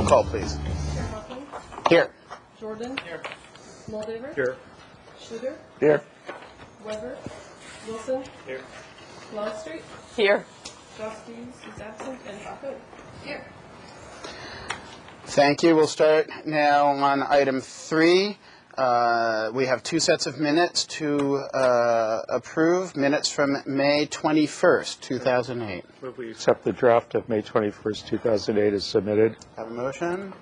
Roll call, please. Chair Buckley? Here. Jordan? Here. Moldaver? Here. Sugar? Here. Weber? Wilson? Here. Longstreet? Here. Joskeys is absent, and Buckley? Here. Thank you. We'll start now on item 3. We have 2 sets of minutes to approve. Minutes from May 21st, 2008. Move we accept the draft of May 21st, 2008 as submitted. Have a motion?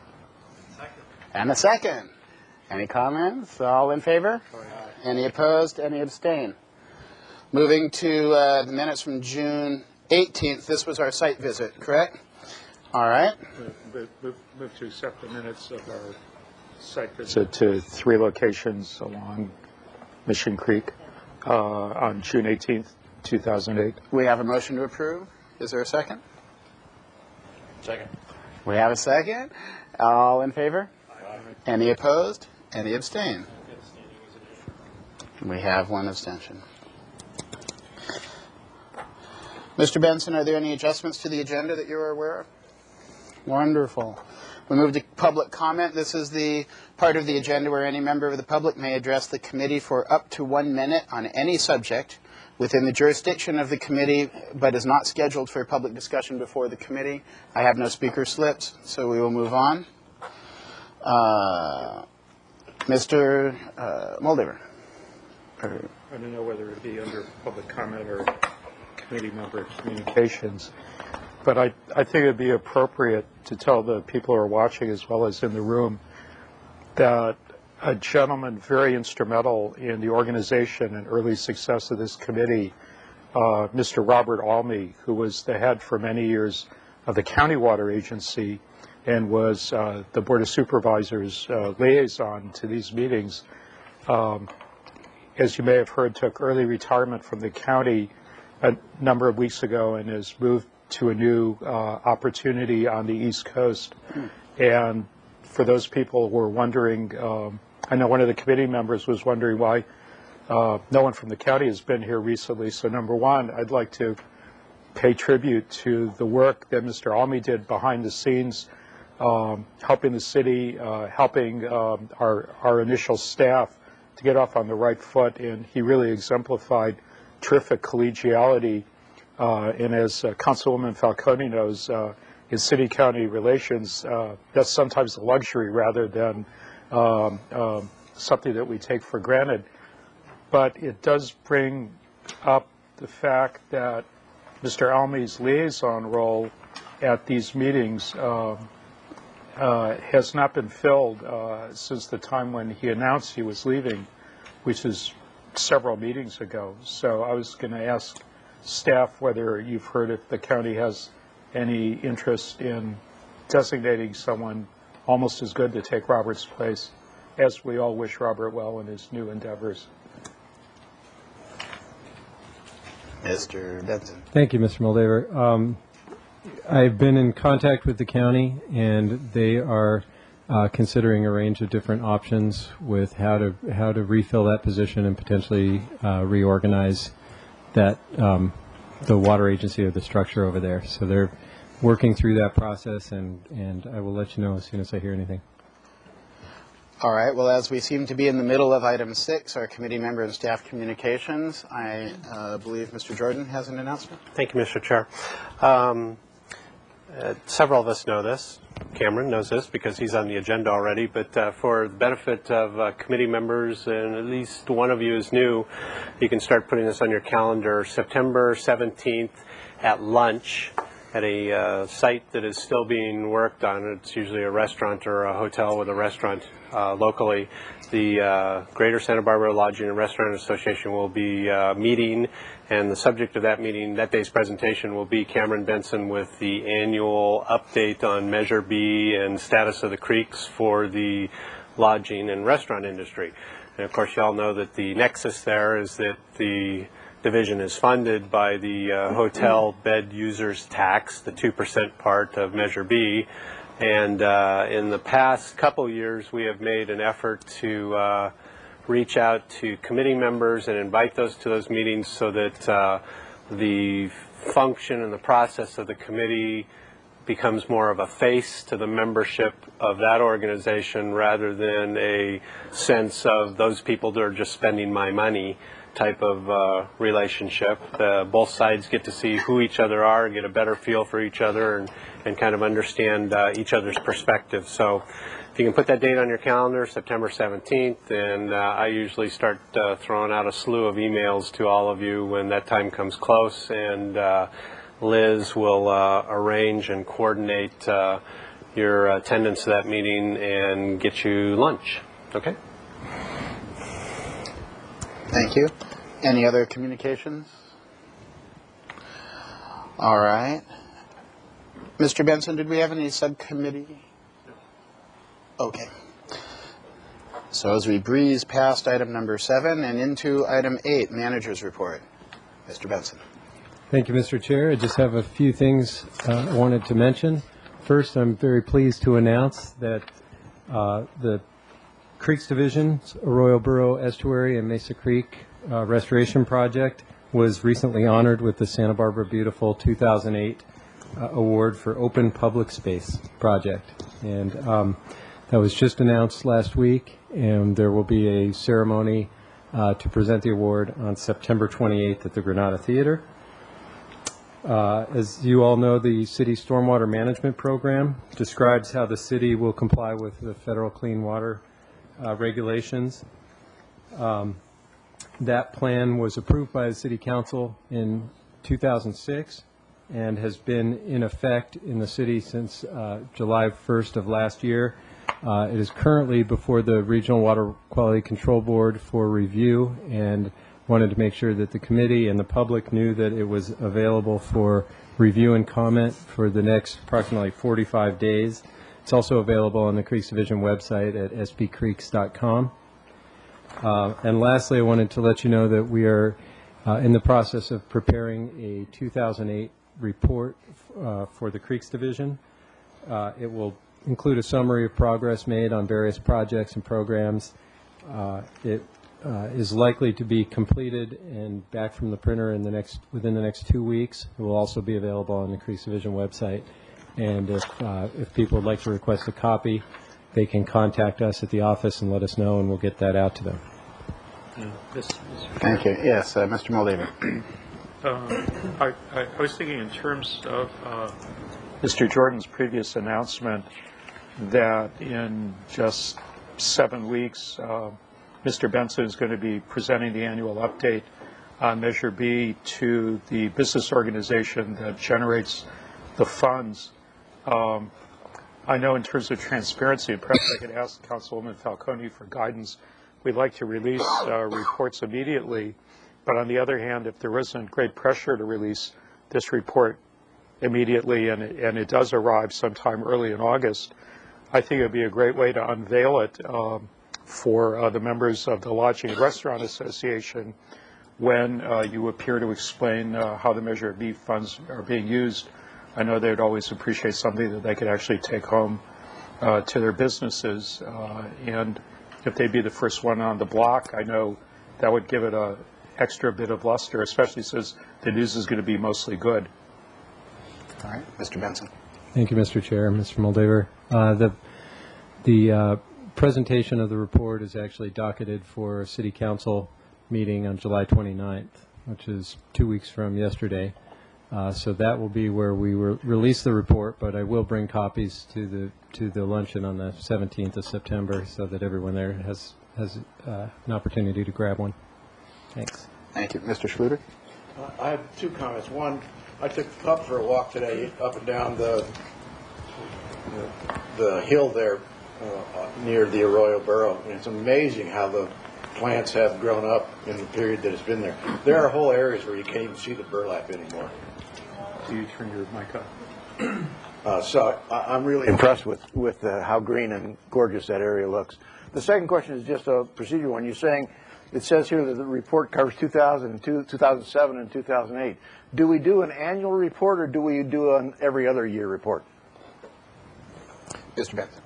Second. And a second. Any comments? All in favor? Aye. Any opposed? Any abstain? Moving to the minutes from June 18th. This was our site visit, correct? All right. Move to accept the minutes of our site visit to 3 locations along Mission Creek on June 18th, 2008. We have a motion to approve. Is there a second? Second. We have a second. All in favor? Aye. Any opposed? Any abstain? We have 1 abstention. Mr. Benson, are there any adjustments to the agenda that you are aware of? Wonderful. We move to public comment. This is the part of the agenda where any member of the public may address the committee for up to 1 minute on any subject within the jurisdiction of the committee, but is not scheduled for public discussion before the committee. I have no speaker slips, so we will move on. Mr. Moldaver. I don't know whether it be under public comment or committee member communications, but I think it would be appropriate to tell the people who are watching as well as in the room that a gentleman very instrumental in the organization and early success of this committee, Mr. Robert Almy, who was the head for many years of the County Water Agency and was the Board of Supervisors liaison to these meetings, as you may have heard, took early retirement from the county a number of weeks ago and has moved to a new opportunity on the East Coast. And for those people who are wondering, I know one of the committee members was wondering why no one from the county has been here recently. So number one, I'd like to pay tribute to the work that Mr. Almy did behind the scenes, helping the city, helping our initial staff to get off on the right foot. And he really exemplified terrific collegiality. And as Councilwoman Falcone knows, in city-county relations, that's sometimes a luxury rather than something that we take for granted. But it does bring up the fact that Mr. Almy's liaison role at these meetings has not been filled since the time when he announced he was leaving, which is several meetings ago. So I was going to ask staff whether you've heard if the county has any interest in designating someone almost as good to take Robert's place, as we all wish Robert well in his new endeavors. Mr. Benson. Thank you, Mr. Moldaver. I've been in contact with the county, and they are considering a range of different options with how to refill that position and potentially reorganize that the water agency or the structure over there. So they're working through that process, and I will let you know as soon as I hear anything. All right. Well, as we seem to be in the middle of item 6, our committee member and staff communications, I believe Mr. Jordan has an announcement. Thank you, Mr. Chair. Several of us know this. Cameron knows this because he's on the agenda already, but for the benefit of committee members, and at least one of you is new, you can start putting this on your calendar. September 17th at lunch at a site that is still being worked on. It's usually a restaurant or a hotel with a restaurant locally. The Greater Santa Barbara Lodging and Restaurant Association will be meeting, and the subject of that meeting, that day's presentation, will be Cameron Benson with the annual update on Measure B and status of the creeks for the lodging and restaurant industry. And of course, you all know that the nexus there is that the division is funded by the hotel bed users tax, the 2% part of Measure B. And in the past couple years, we have made an effort to reach out to committee members and invite those to those meetings so that the function and the process of the committee becomes more of a face to the membership of that organization rather than a sense of those people that are just spending my money type of relationship. Both sides get to see who each other are, get a better feel for each other, and kind of understand each other's perspective. So if you can put that date on your calendar, September 17th, and I usually start throwing out a slew of emails to all of you when that time comes close, and Liz will arrange and coordinate your attendance to that meeting and get you lunch. Okay? Thank you. Any other communications? All right. Mr. Benson, did we have any subcommittee? Okay. So as we breeze past item number 7 and into item 8, manager's report. Mr. Benson. Thank you, Mr. Chair. I just have a few things I wanted to mention. First, I'm very pleased to announce that the Creeks Division's Arroyo Burro Estuary and Mesa Creek Restoration Project was recently honored with the Santa Barbara Beautiful 2008 Award for Open Public Space Project. And that was just announced last week, and there will be a ceremony to present the award on September 28th at the Granada Theater. As you all know, the city stormwater management program describes how the city will comply with the federal clean water regulations. That plan was approved by the City Council in 2006 and has been in effect in the city since July 1st of last year. It is currently before the Regional Water Quality Control Board for review, and wanted to make sure that the committee and the public knew that it was available for review and comment for the next approximately 45 days. It's also available on the Creeks Division website at spcreeks.com. And lastly, I wanted to let you know that we are in the process of preparing a 2008 report for the Creeks Division. It will include a summary of progress made on various projects and programs. It is likely to be completed and back from the printer within the next 2 weeks. It will also be available on the Creeks Division website. And if people would like to request a copy, they can contact us at the office and let us know, and we'll get that out to them. Thank you. Yes, Mr. Moldaver. I was thinking in terms of Mr. Jordan's previous announcement that in just 7 weeks, Mr. Benson is going to be presenting the annual update on Measure B to the business organization that generates the funds. I know in terms of transparency, perhaps I could ask Councilwoman Falcone for guidance. We'd like to release reports immediately, but on the other hand, if there isn't great pressure to release this report immediately and it does arrive sometime early in August, I think it would be a great way to unveil it for the members of the Lodging and Restaurant Association when you appear to explain how the Measure B funds are being used. I know they'd always appreciate something that they could actually take home to their businesses. And if they'd be the first one on the block, I know that would give it an extra bit of luster, especially since the news is going to be mostly good. All right, Mr. Benson. Thank you, Mr. Chair, Mr. Moldaver. The presentation of the report is actually docketed for a City Council meeting on July 29th, which is 2 weeks from yesterday. So that will be where we will release the report, but I will bring copies to the luncheon on the 17th of September so that everyone there has an opportunity to grab one. Thanks. Thank you. Mr. Schluter? I have 2 comments. One, I took the pup for a walk today up and down the hill there near the Arroyo Burro, and it's amazing how the plants have grown up in the period that it's been there. There are whole areas where you can't even see the burlap anymore. Do you turn your mic up? So I'm really impressed with how green and gorgeous that area looks. The second question is just a procedural one. You're saying, it says here that the report covers 2002, 2007, and 2008. Do we do an annual report, or do we do an every other year report? Mr. Benson.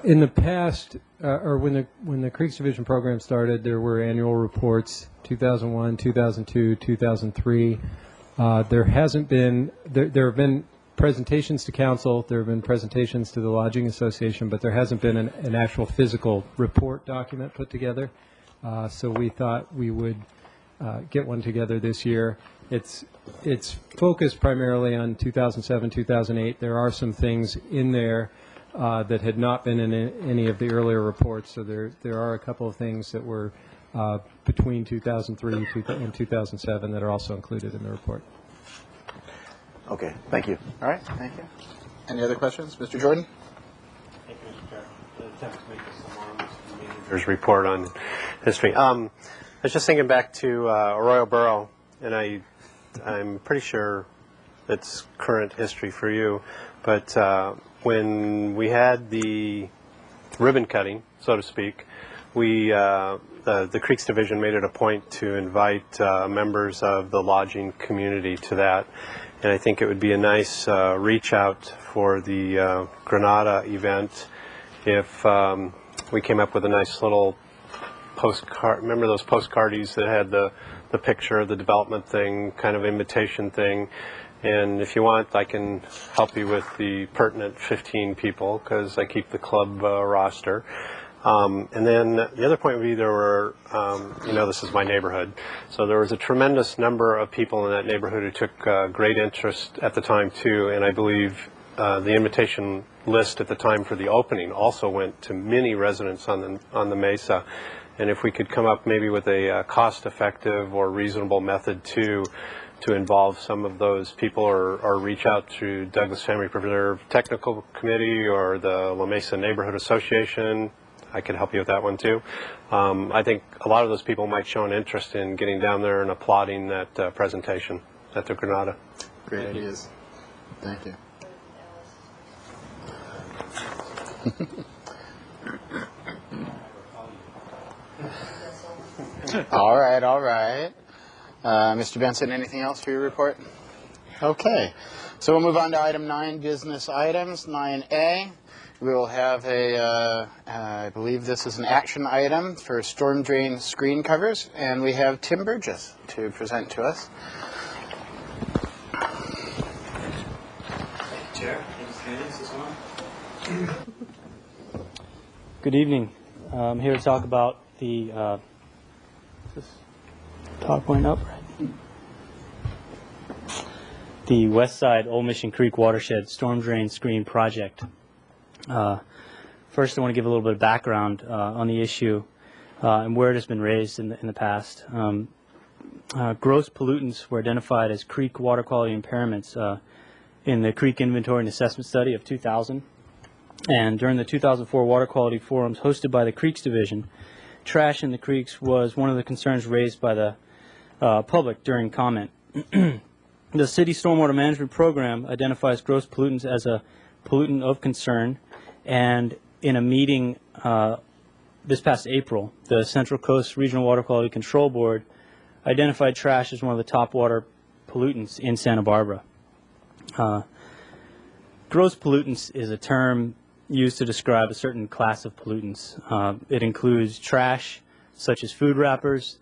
In the past, or when the Creeks Division program started, there were annual reports, 2001, 2002, 2003. There have been presentations to council, there have been presentations to the Lodging Association, but there hasn't been an actual physical report document put together. So we thought we would get one together this year. It's focused primarily on 2007, 2008. There are some things in there that had not been in any of the earlier reports. So there are a couple of things that were between 2003 and 2007 that are also included in the report. Okay, thank you. All right, thank you. Any other questions? Mr. Jordan? Thank you, Mr. Chair. Attempt to make this the longest manager's report on history. I was just thinking back to Arroyo Burro, and I'm pretty sure it's current history for you, but when we had the ribbon cutting, so to speak, we the Creeks Division made it a point to invite members of the lodging community to that. And I think it would be a nice reach out for the Granada event if we came up with a nice little postcard. Remember those postcardies that had the picture of the development thing, kind of invitation thing? And if you want, I can help you with the pertinent 15 people because I keep the club roster. And then the other point would be there were, this is my neighborhood, so there was a tremendous number of people in that neighborhood who took great interest at the time too, and I believe the invitation list at the time for the opening also went to many residents on the Mesa, and if we could come up maybe with a cost-effective or reasonable method to involve some of those people or reach out to Douglas Family Preserve Technical Committee or the La Mesa Neighborhood Association, I could help you with that one too. I think a lot of those people might show an interest in getting down there and applauding that presentation at the Granada. Great ideas. Thank you. All right, all right. Mr. Benson, anything else for your report? Okay. So we'll move on to item 9, business items. 9A. We will have I believe this is an action item for storm drain screen covers, and we have Tim Burgess to present to us. Chair, good evening. I'm here to talk about the is this PowerPoint up, right? The West Side Old Mission Creek Watershed Storm Drain Screen Project. First, I want to give a little bit of background on the issue and where it has been raised in the past. Gross pollutants were identified as creek water quality impairments in the Creek Inventory and Assessment Study of 2000. And during the 2004 Water Quality Forums hosted by the Creeks Division, trash in the creeks was one of the concerns raised by the public during comment. The City Stormwater Management Program identifies gross pollutants as a pollutant of concern, and in a meeting this past April, the Central Coast Regional Water Quality Control Board identified trash as one of the top water pollutants in Santa Barbara. Gross pollutants is a term used to describe a certain class of pollutants. It includes trash, such as food wrappers,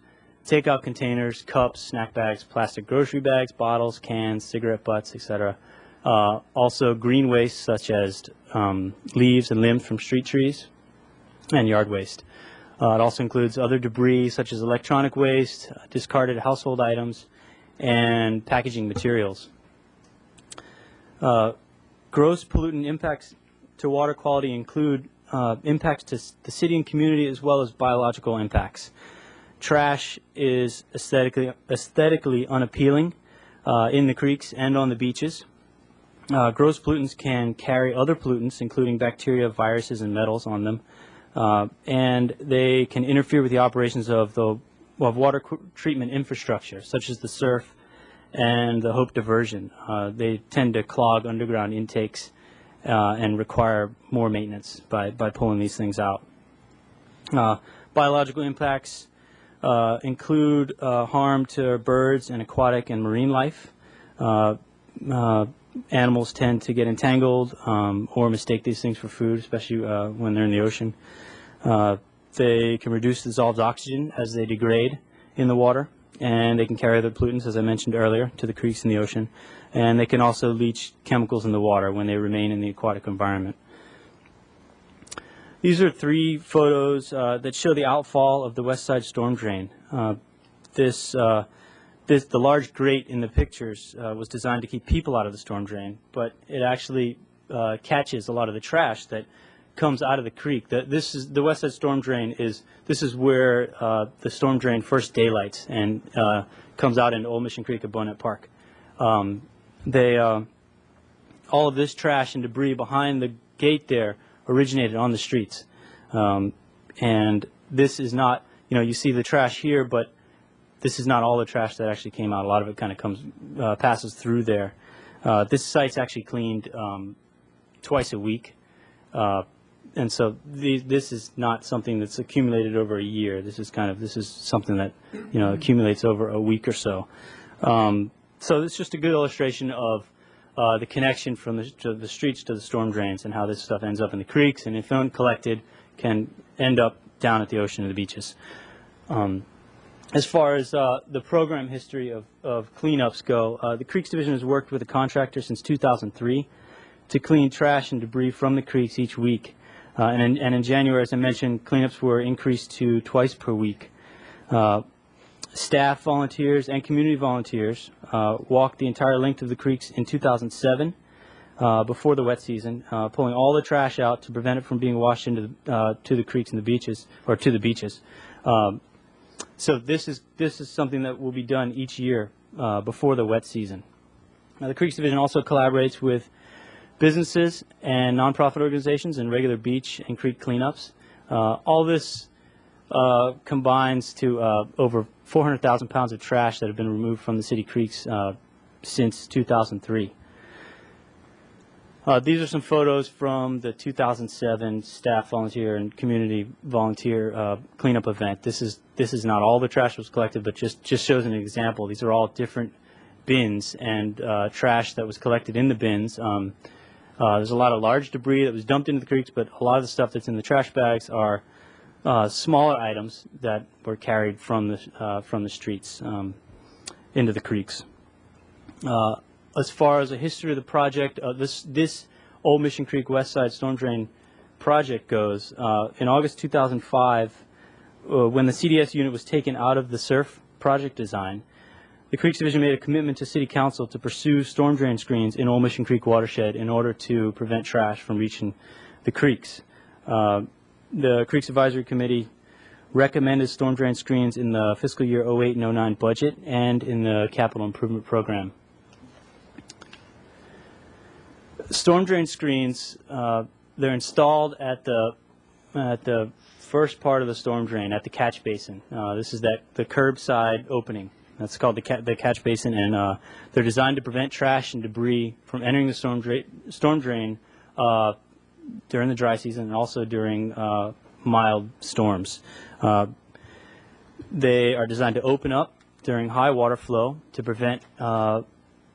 takeout containers, cups, snack bags, plastic grocery bags, bottles, cans, cigarette butts, etc. Also green waste, such as leaves and limbs from street trees, and yard waste. It also includes other debris, such as electronic waste, discarded household items, and packaging materials. Gross pollutant impacts to water quality include impacts to the city and community, as well as biological impacts. Trash is aesthetically unappealing in the creeks and on the beaches. Gross pollutants can carry other pollutants, including bacteria, viruses, and metals on them, and they can interfere with the operations of water treatment infrastructure, such as the SURF and the Hope Diversion. They tend to clog underground intakes and require more maintenance by pulling these things out. Biological impacts include harm to birds and aquatic and marine life. Animals tend to get entangled or mistake these things for food, especially when they're in the ocean. They can reduce dissolved oxygen as they degrade in the water. and they can carry the pollutants, as I mentioned earlier, to the creeks and the ocean. And they can also leach chemicals in the water when they remain in the aquatic environment. These are 3 photos that show the outfall of the west side storm drain. The large grate in the pictures was designed to keep people out of the storm drain, but it actually catches a lot of the trash that comes out of the creek. The west side storm drain this is where the storm drain first daylights and comes out into Old Mission Creek at Bonet Park. All of this trash and debris behind the gate there originated on the streets, and this is not, you see the trash here, but this is not all the trash that actually came out. A lot of it kind of passes through there. This site's actually cleaned twice a week, and so this is not something that's accumulated over a year. This is something that accumulates over a week or so. So it's just a good illustration of the connection from the streets to the storm drains and how this stuff ends up in the creeks, and if uncollected, can end up down at the ocean or the beaches. As far as the program history of cleanups go, the Creeks Division has worked with a contractor since 2003 to clean trash and debris from the creeks each week. And in January, as I mentioned, cleanups were increased to twice per week. Staff volunteers and community volunteers walked the entire length of the creeks in 2007 before the wet season, pulling all the trash out to prevent it from being washed into to the creeks and the beaches, or to the beaches. So this is something that will be done each year before the wet season. Now, the Creeks Division also collaborates with businesses and nonprofit organizations in regular beach and creek cleanups. All this combines to over 400,000 pounds of trash that have been removed from the city creeks since 2003. These are some photos from the 2007 staff volunteer and community volunteer cleanup event. This is not all the trash was collected, but just shows an example. These are all different bins and trash that was collected in the bins. There's a lot of large debris that was dumped into the creeks, but a lot of the stuff that's in the trash bags are smaller items that were carried from the streets into the creeks. As far as the history of the project, this Old Mission Creek West Side Storm Drain project goes, in August 2005, when the CDS unit was taken out of the SURF project design, the Creeks Division made a commitment to City Council to pursue storm drain screens in Old Mission Creek watershed in order to prevent trash from reaching the creeks. The Creeks Advisory Committee recommended storm drain screens in the fiscal year 08 and 09 budget and in the capital improvement program. Storm drain screens, they're installed at the first part of the storm drain, at the catch basin. This is the curbside opening. That's called the catch basin, and they're designed to prevent trash and debris from entering the storm drain during the dry season and also during mild storms. They are designed to open up during high water flow to prevent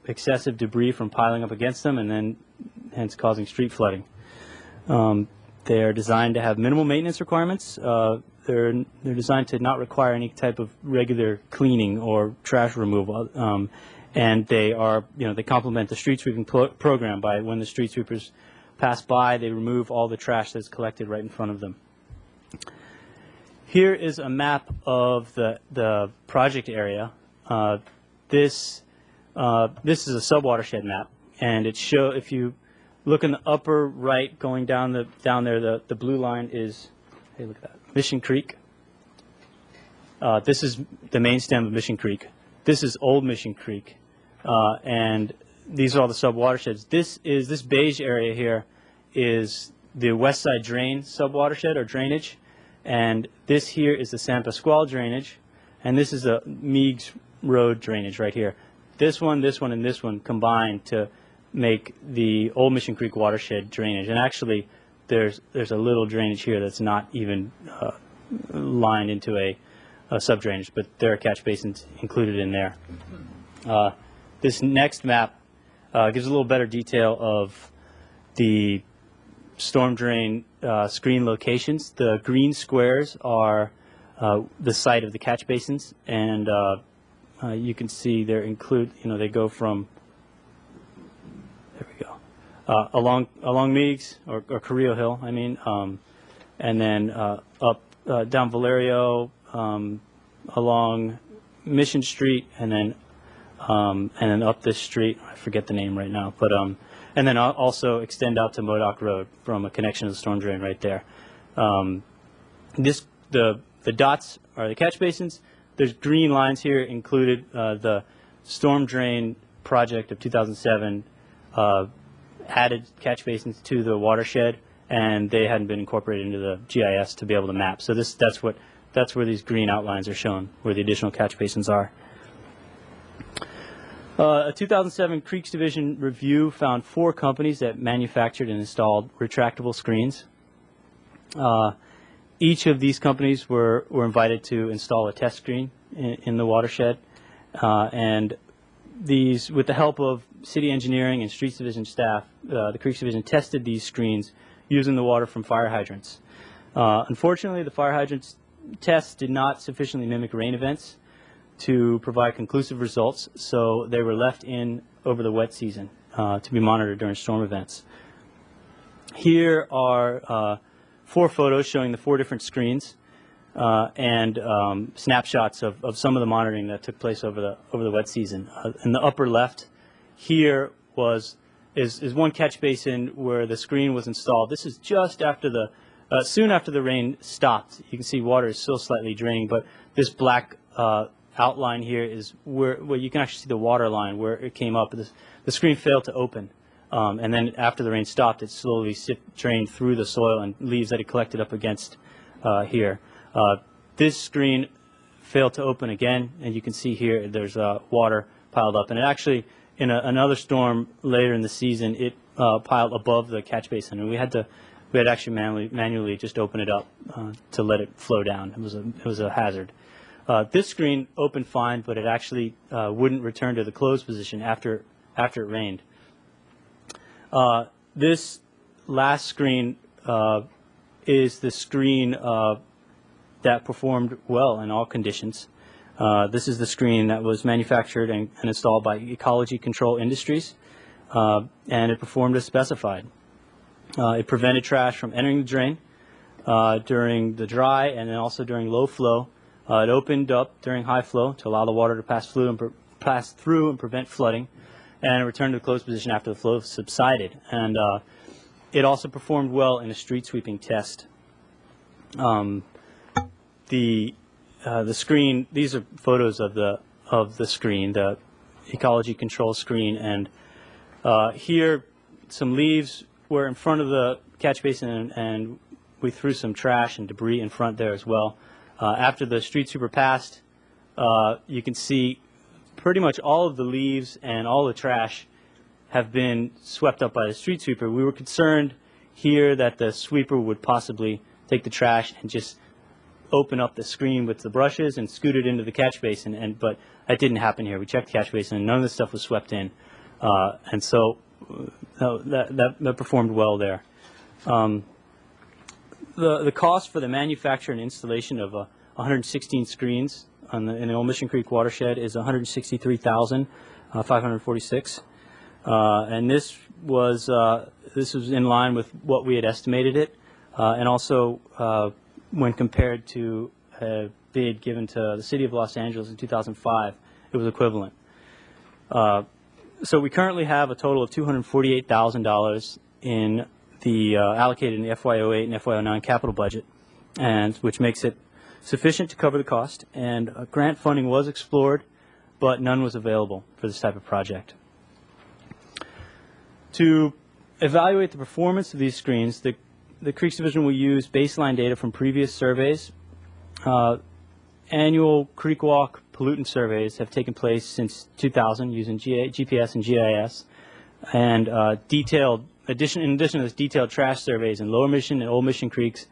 excessive debris from piling up against them and then hence causing street flooding. They are designed to have minimal maintenance requirements. They're designed to not require any type of regular cleaning or trash removal, and they are, they complement the street sweeping program by when the street sweepers pass by, they remove all the trash that's collected right in front of them. Here is a map of the project area. This is a subwatershed map, and if you look in the upper right, going down there, the blue line is, hey, look at that, Mission Creek. This is the main stem of Mission Creek. This is Old Mission Creek, and these are all the subwatersheds. This beige area here is the West Side Drain subwatershed or drainage, and this here is the San Pasqual drainage, and this is a Meigs Road drainage right here. This one, and this one combined to make the Old Mission Creek watershed drainage. And actually, there's a little drainage here that's not even lined into a sub-drainage, but there are catch basins included in there. This next map gives a little better detail of the storm drain screen locations. The green squares are the site of the catch basins, and you can see they they go from, there we go, along Meigs or Carrillo Hill, I mean, and then up down Valerio, along Mission Street, and then up this street. I forget the name right now, but and then also extend out to Modoc Road from a connection to the storm drain right there. The dots are the catch basins. There's green lines here included the storm drain project of 2007 added catch basins to the watershed, and they hadn't been incorporated into the GIS to be able to map. So that's where these green outlines are shown, where the additional catch basins are. A 2007 Creeks Division review found 4 companies that manufactured and installed retractable screens. Each of these companies were invited to install a test screen in the watershed, and these, with the help of city engineering and streets division staff, the Creeks Division tested these screens using the water from fire hydrants. Unfortunately, the fire hydrants tests did not sufficiently mimic rain events to provide conclusive results, so they were left in over the wet season to be monitored during storm events. Here are 4 photos showing the 4 different screens and snapshots of some of the monitoring that took place over the wet season. In the upper left here is one catch basin where the screen was installed. This is just after soon after the rain stopped. You can see water is still slightly draining, but this black outline here is where you can actually see the water line where it came up. The screen failed to open. And then after the rain stopped, it slowly drained through the soil and leaves that it collected up against here. This screen failed to open again, and you can see here there's water piled up. And it actually, in another storm later in the season, it piled above the catch basin, and we had actually manually just open it up to let it flow down. It was a hazard. This screen opened fine, but it actually wouldn't return to the closed position after it rained. This last screen is the screen that performed well in all conditions. This is the screen that was manufactured and installed by Ecology Control Industries, and it performed as specified. It prevented trash from entering the drain during the dry and then also during low flow. It opened up during high flow to allow the water to pass through and prevent flooding, and it returned to the closed position after the flow subsided. And it also performed well in a street sweeping test. The screen, these are photos of the screen, the ecology control screen, and here some leaves were in front of the catch basin, and we threw some trash and debris in front there as well. After the street sweeper passed, you can see pretty much all of the leaves and all the trash have been swept up by the street sweeper. We were concerned here that the sweeper would possibly take the trash and just open up the screen with the brushes and scoot it into the catch basin, but that didn't happen here. We checked the catch basin and none of the stuff was swept in, and so that performed well there. The cost for the manufacture and installation of 116 screens in the Old Mission Creek watershed is $163,546, and this was in line with what we had estimated it, and also when compared to a bid given to the City of Los Angeles in 2005, it was equivalent. So we currently have a total of $248,000 in the allocated in the FY08 and FY09 capital budget, and which makes it sufficient to cover the cost. And grant funding was explored, but none was available for this type of project. To evaluate the performance of these screens, the Creeks Division will use baseline data from previous surveys. Annual creek walk pollutant surveys have taken place since 2000 using GPS and GIS, and in addition to this, detailed trash surveys in Lower Mission and Old Mission Creeks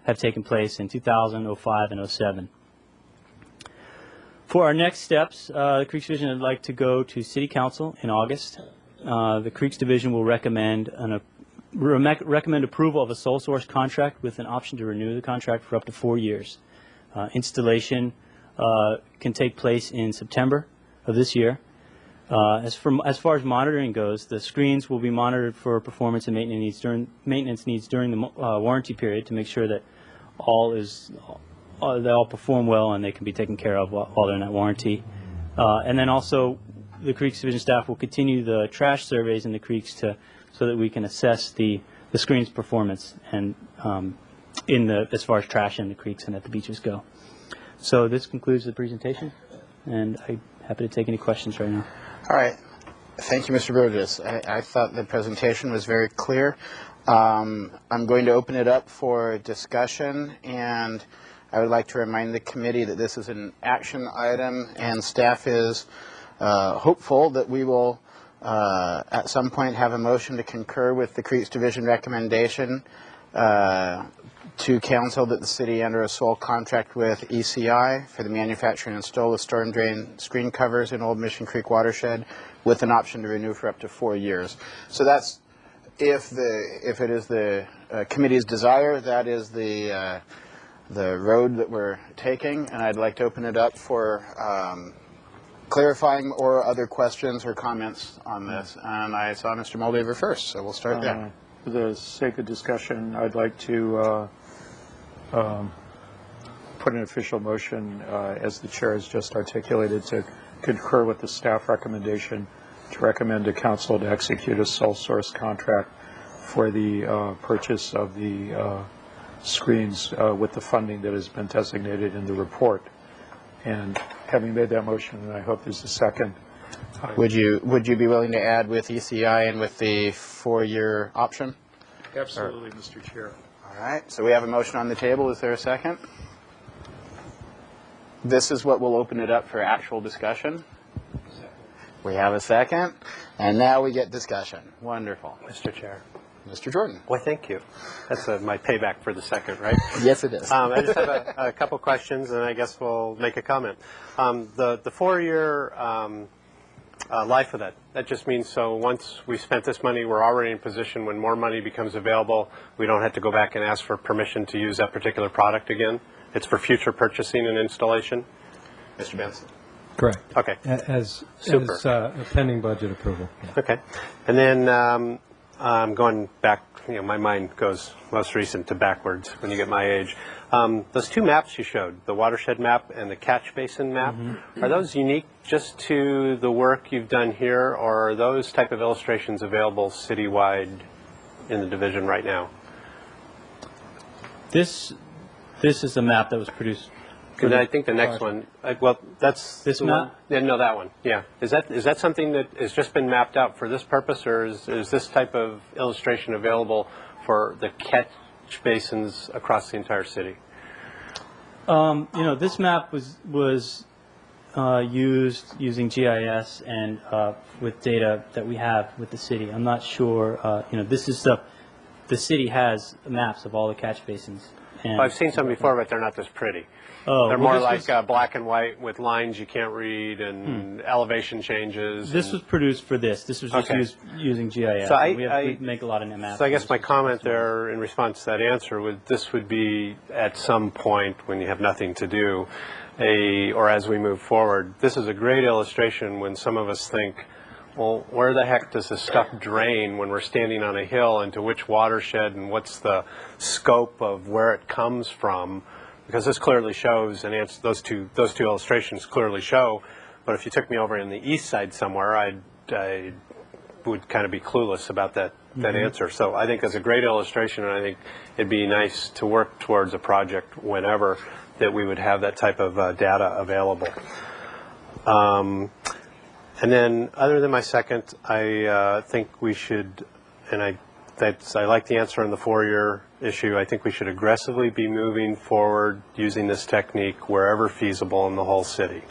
have taken place in 2000, 05, and 07. For our next steps, the Creeks Division would like to go to City Council in August. The Creeks Division will recommend approval of a sole source contract with an option to renew the contract for up to 4 years. Installation can take place in September, of this year. As far as monitoring goes, the screens will be monitored for performance and maintenance needs during the warranty period to make sure that they all perform well and they can be taken care of while they're in that warranty. And then also, the Creeks Division staff will continue the trash surveys in the creeks so that we can assess the screen's performance and as far as trash in the creeks and at the beaches go. So this concludes the presentation, and I'm happy to take any questions right now. All right. Thank you, Mr. Burgess. I thought the presentation was very clear. I'm going to open it up for discussion, and I would like to remind the committee that this is an action item, and staff is hopeful that we will at some point have a motion to concur with the Creeks Division recommendation to council that the city enter a sole contract with ECI for the manufacture and install of storm drain screen covers in Old Mission Creek watershed with an option to renew for up to 4 years. So that's if it is the committee's desire, that is the road that we're taking, and I'd like to open it up for clarifying or other questions or comments on this. And I saw Mr. Moldaver first, so we'll start there. For the sake of discussion, I'd like to put an official motion, as the chair has just articulated, to concur with the staff recommendation to recommend to council to execute a sole source contract for the purchase of the screens with the funding that has been designated in the report. And having made that motion, and I hope there's a second. Would you be willing to add with ECI and with the 4-year option? Absolutely, Mr. Chair. All right, so we have a motion on the table. Is there a second? This is what will open it up for actual discussion. We have a second, and now we get discussion. Wonderful. Mr. Chair. Mr. Jordan. Well, thank you. That's my payback for the second, right? Yes, it is. I just have a couple questions, and I guess we'll make a comment. The 4-year life of that just means so once we spent this money, we're already in a position when more money becomes available, we don't have to go back and ask for permission to use that particular product again. It's for future purchasing and installation. Mr. Benson. Correct. Okay. As Super. a pending budget approval. Yeah. Okay. And then I'm going back, my mind goes most recent to backwards when you get my age. Those two maps you showed, the watershed map and the catch basin map, are those unique just to the work you've done here, or are those type of illustrations available citywide in the division right now? This is a map that was produced. Because I think the next one, well, that's This the map? one. Yeah, no, that one. Yeah, is that something that has just been mapped out for this purpose, or is this type of illustration available for the catch basins across the entire city? This map was used using GIS and with data that we have with the city. I'm not sure. This is the city has maps of all the catch basins. And I've seen some before, but they're not this pretty. Oh, They're well, more this like was- black and white with lines you can't read and elevation changes. This was produced for this. This was just Okay. used using GIS. So we make a lot of maps. So I guess my comment there in response to that answer would be at some point when you have nothing to do, or as we move forward, this is a great illustration when some of us think, well, where the heck does this stuff drain when we're standing on a hill, into which watershed, and what's the scope of where it comes from? Because this clearly shows, and those two illustrations clearly show, but if you took me over in the east side somewhere, I would kind of be clueless about that answer. So I think that's a great illustration, and I think it'd be nice to work towards a project whenever that we would have that type of data available. And then other than my second, I think we should, and I like the answer on the 4-year issue. I think we should aggressively be moving forward using this technique wherever feasible in the whole city.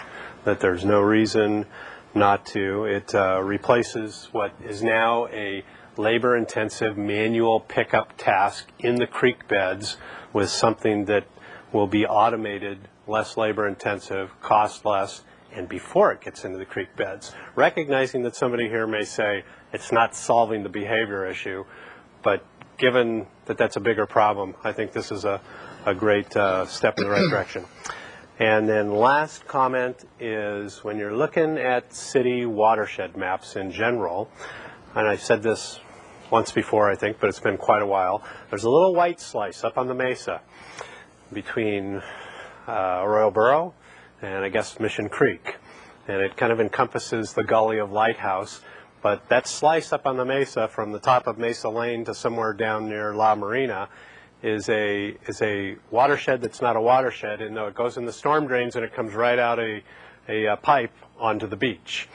That there's no reason not to. It replaces what is now a labor-intensive manual pickup task in the creek beds with something that will be automated, less labor-intensive, cost less, and before it gets into the creek beds. Recognizing that somebody here may say it's not solving the behavior issue, but given that that's a bigger problem, I think this is a great step in the right direction. And then last comment is when you're looking at city watershed maps in general, and I said this once before, I think, but it's been quite a while, there's a little white slice up on the mesa between Arroyo Burro and I guess Mission Creek. And it kind of encompasses the gully of Lighthouse. But that slice up on the mesa from the top of Mesa Lane to somewhere down near La Marina is a watershed that's not a watershed, and though it goes in the storm drains and it comes right out a pipe onto the beach.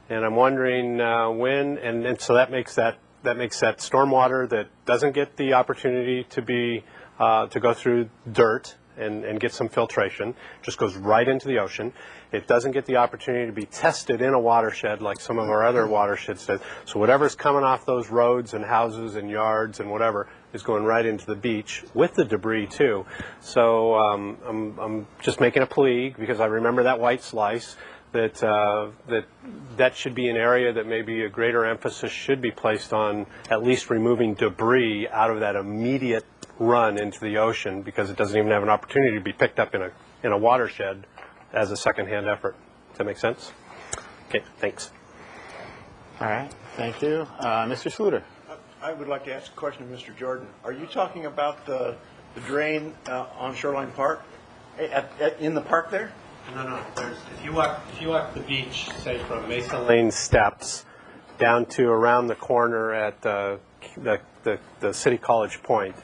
And I'm wondering when, and so that makes that stormwater that doesn't get the opportunity to be to go through dirt and get some filtration, just goes right into the ocean. It doesn't get the opportunity to be tested in a watershed like some of our other watersheds did. So whatever's coming off those roads and houses and yards and whatever is going right into the beach with the debris too. So I'm just making a plea because I remember that white slice that should be an area that maybe a greater emphasis should be placed on at least removing debris out of that immediate run into the ocean, because it doesn't even have an opportunity to be picked up in a watershed as a second-hand effort. Does that make sense? Okay, thanks. All right, thank you. Mr. Sluter. I would like to ask a question of Mr. Jordan. Are you talking about the drain on Shoreline Park, in the park there? No. If you walk the beach, say from Mesa Lane steps down to around the corner at the City College Point,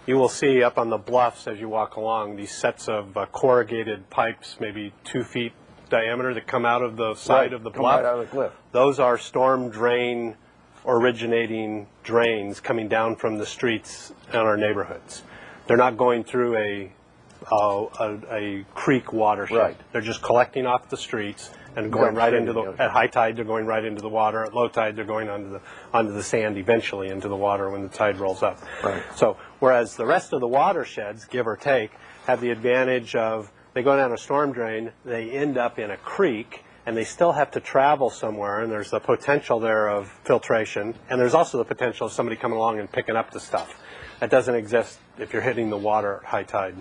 you will see up on the bluffs as you walk along these sets of corrugated pipes, maybe 2 feet diameter, that come out of the side of the bluff. Right out of the cliff. Those are storm drain originating drains coming down from the streets in our neighborhoods. They're not going through a creek watershed. Right. They're just collecting off the streets and going right into the, at high tide they're going right into the water. At low tide they're going onto the sand, eventually into the water when the tide rolls up. Right. So whereas the rest of the watersheds, give or take, have the advantage of they go down a storm drain, they end up in a creek, and they still have to travel somewhere, and there's the potential there of filtration, and there's also the potential of somebody coming along and picking up the stuff. That doesn't exist if you're hitting the water at high tide.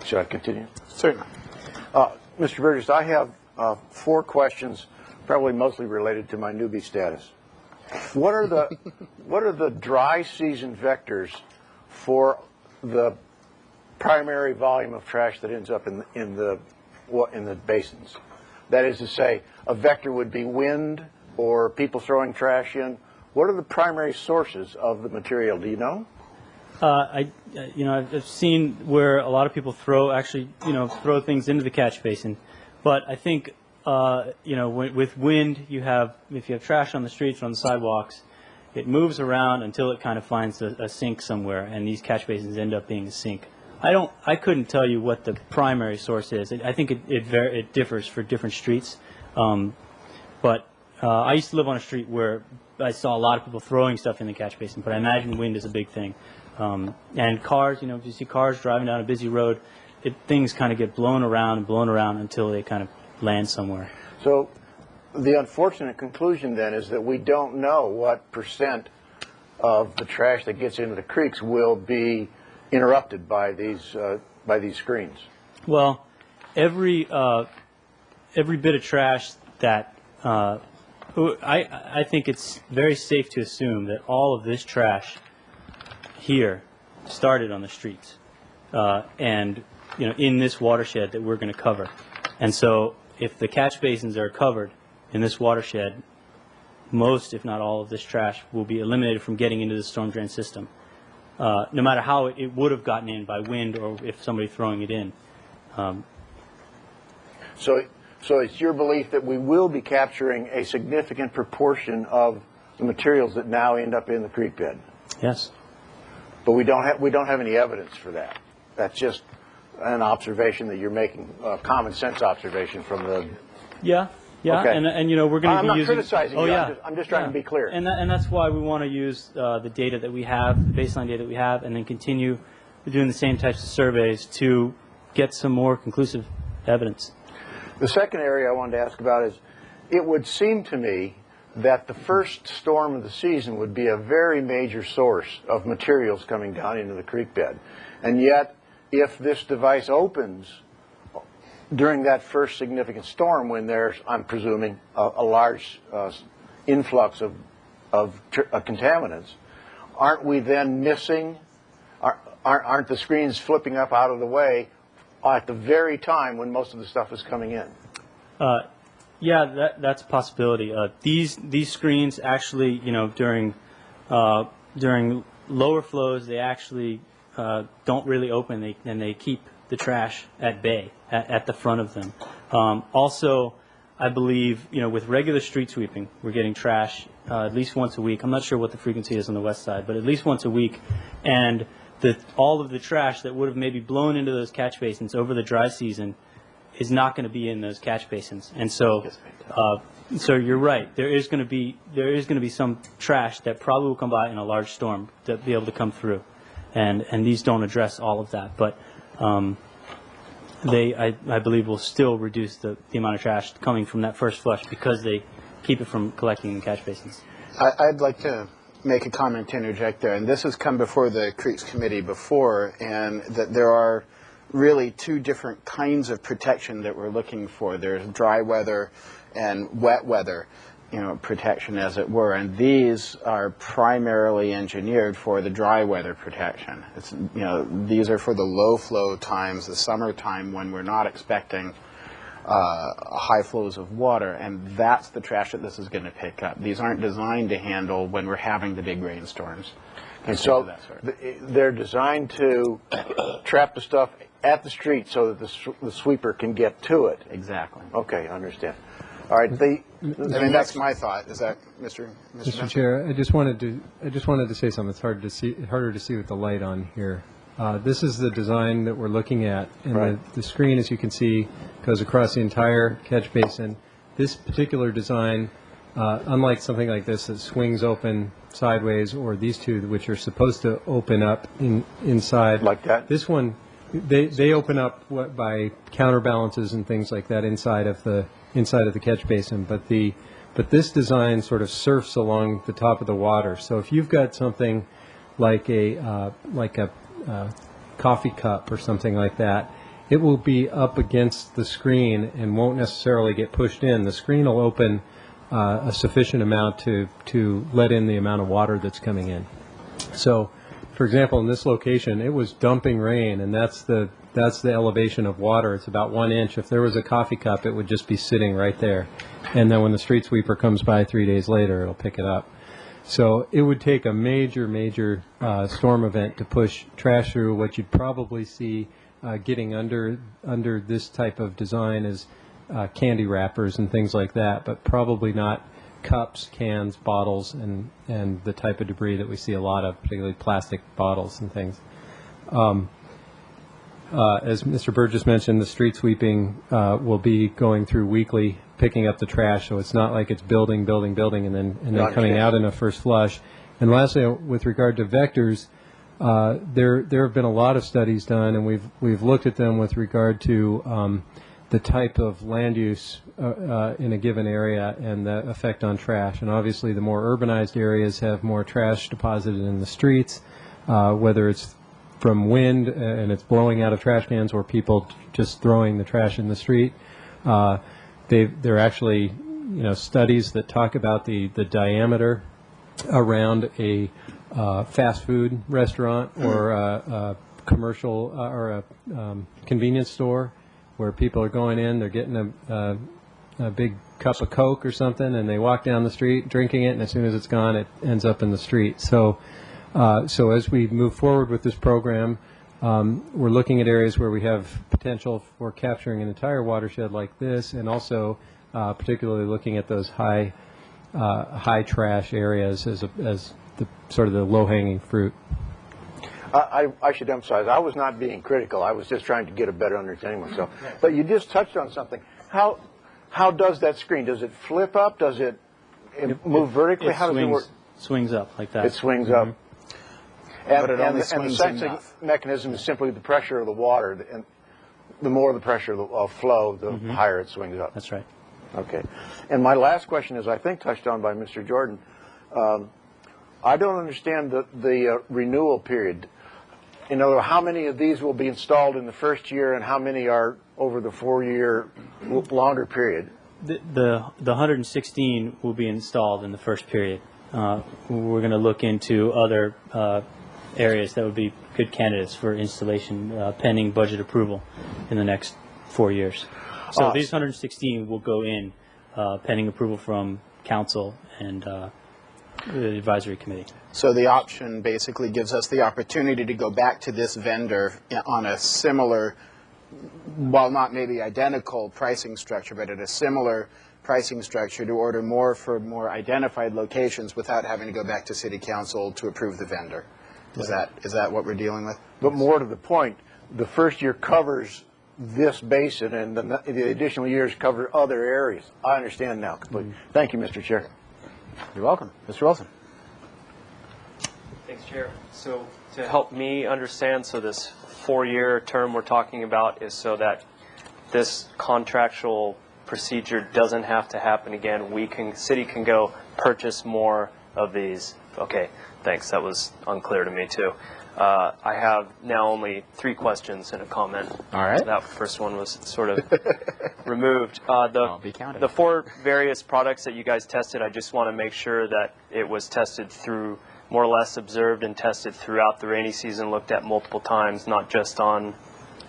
Should I continue? Certainly. Mr. Burgess, I have 4 questions, probably mostly related to my newbie status. What are the dry season vectors for the primary volume of trash that ends up in the basins? That is to say, a vector would be wind or people throwing trash in. What are the primary sources of the material? Do you know? I've seen where a lot of people throw things into the catch basin, but I think with wind, if you have trash on the streets or on the sidewalks, it moves around until it kind of finds a sink somewhere, and these catch basins end up being a sink. I couldn't tell you what the primary source is. I think it differs for different streets, but I used to live on a street where I saw a lot of people throwing stuff in the catch basin, but I imagine wind is a big thing. And cars, if you see cars driving down a busy road, things kind of get blown around until they kind of land somewhere. So the unfortunate conclusion then is that we don't know what percent of the trash that gets into the creeks will be interrupted by these screens. Well, every bit of trash that I think it's very safe to assume that all of this trash here started on the streets, and in this watershed that we're going to cover. And so if the catch basins are covered in this watershed, most, if not all, of this trash will be eliminated from getting into the storm drain system, no matter how it would have gotten in by wind or if somebody throwing it in. So it's your belief that we will be capturing a significant proportion of the materials that now end up in the creek bed? Yes. But we don't have any evidence for that. That's just an observation that you're making, a common sense observation from the. Yeah. Okay. And we're going to be using. I'm not criticizing you. Yeah. I'm just trying to be clear. And that's why we want to use the data that we have, the baseline data that we have, and then continue doing the same types of surveys to get some more conclusive evidence. The second area I wanted to ask about is, it would seem to me that the first storm of the season would be a very major source of materials coming down into the creek bed. And yet, if this device opens during that first significant storm when there's, I'm presuming, a large influx of contaminants, aren't we then missing, aren't the screens flipping up out of the way at the very time when most of the stuff is coming in? Yeah, that's a possibility. These screens actually, during lower flows, they actually don't really open, and they keep the trash at bay at the front of them. Also, I believe, with regular street sweeping, we're getting trash at least once a week. I'm not sure what the frequency is on the west side, but at least once a week. And all of the trash that would have maybe blown into those catch basins over the dry season is not going to be in those catch basins. And so, so you're right. There is going to be some trash that probably will come by in a large storm to be able to come through, and these don't address all of that. But I believe will still reduce the amount of trash coming from that first flush because they keep it from collecting in catch basins. I'd like to make a comment to interject there, and this has come before the Creeks Committee before, and that there are really two different kinds of protection that we're looking for. There's dry weather and wet weather, protection, as it were, and these are primarily engineered for the dry weather protection. It's, these are for the low flow times, the summertime when we're not expecting high flows of water, and that's the trash that this is going to pick up. These aren't designed to handle when we're having the big rainstorms. And so they're designed to trap the stuff at the street so that the sweeper can get to it. Exactly. Okay, I understand. All right. That's my thought. Is that Mr. Mr. Chair, I just wanted to say something. It's harder to see with the light on here. This is the design that we're looking at, and right. the screen, as you can see, goes across the entire catch basin. This particular design, unlike something like this that swings open sideways, or these two, which are supposed to open up inside, like that. This one, they open up by counterbalances and things like that inside of the catch basin. But this design sort of surfs along the top of the water. So if you've got something like a coffee cup or something like that, it will be up against the screen and won't necessarily get pushed in. The screen will open a sufficient amount to let in the amount of water that's coming in. So, for example, in this location, it was dumping rain, and that's the elevation of water. It's about 1 inch. If there was a coffee cup, it would just be sitting right there. And then when the street sweeper comes by 3 days later, it'll pick it up. So it would take a major storm event to push trash through. What you'd probably see getting under this type of design is candy wrappers and things like that, but probably not cups, cans, bottles, and the type of debris that we see a lot of, particularly plastic bottles and things. As Mr. Burgess mentioned, the street sweeping will be going through weekly, picking up the trash, so it's not like it's building, and then coming out in a first flush. And lastly, with regard to vectors, there have been a lot of studies done, and we've looked at them with regard to the type of land use in a given area and the effect on trash. And obviously, the more urbanized areas have more trash deposited in the streets, whether it's from wind and it's blowing out of trash cans or people just throwing the trash in the street. There are actually studies that talk about the diameter around a fast food restaurant or a commercial or a convenience store where people are going in, they're getting a big cup of Coke or something, and they walk down the street drinking it, and as soon as it's gone, it ends up in the street. So as we move forward with this program, we're looking at areas where we have potential for capturing an entire watershed like this, and also particularly looking at those high trash areas as the sort of the low-hanging fruit. I should emphasize, I was not being critical. I was just trying to get a better understanding myself. But you just touched on something. How does that screen? Does it flip up? Does it move vertically? How does it work? Swings up like that. It swings up. And the swings sensing enough. mechanism is simply the pressure of the water. And the more the pressure of flow, the higher it swings up. That's right. Okay. And my last question is, I think touched on by Mr. Jordan. I don't understand the renewal period. in other words, how many of these will be installed in the first year, and how many are over the 4-year longer period? The 116 will be installed in the first period. We're going to look into other areas that would be good candidates for installation pending budget approval in the next 4 years. So these 116 will go in pending approval from council and the advisory committee. So the option basically gives us the opportunity to go back to this vendor on a similar, while not maybe identical pricing structure, but at a similar pricing structure to order more for more identified locations without having to go back to City Council to approve the vendor. Is that what we're dealing with? But more to the point, the first year covers this basin, and the additional years cover other areas. I understand now completely. Thank you, Mr. Chair. You're welcome. Mr. Wilson. Thanks, Chair. So to help me understand, so this 4-year term we're talking about is so that this contractual procedure doesn't have to happen again. City can go purchase more of these. Okay, thanks. That was unclear to me too. I have now only 3 questions and a comment. All right. That first one was sort of removed. I'll be counted. The 4 various products that you guys tested, I just want to make sure that it was tested through, more or less observed and tested throughout the rainy season, looked at multiple times, not just on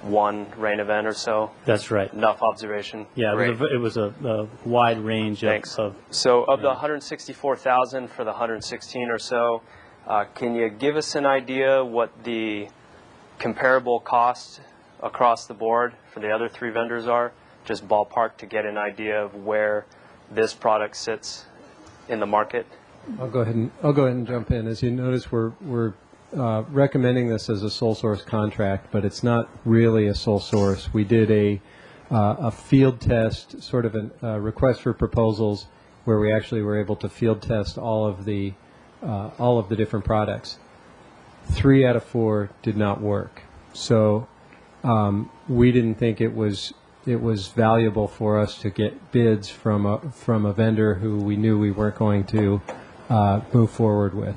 one rain event or so. That's right. Enough observation. Yeah, it was a wide range of. So of the 164,000 for the 116 or so, can you give us an idea what the comparable cost across the board for the other 3 vendors are? Just ballpark to get an idea of where this product sits in the market. I'll go ahead and jump in. As you notice, we're recommending this as a sole source contract, but it's not really a sole source. We did a field test, sort of a request for proposals, where we actually were able to field test all of the different products. 3 out of 4 did not work. So we didn't think it was valuable for us to get bids from a vendor who we knew we weren't going to move forward with.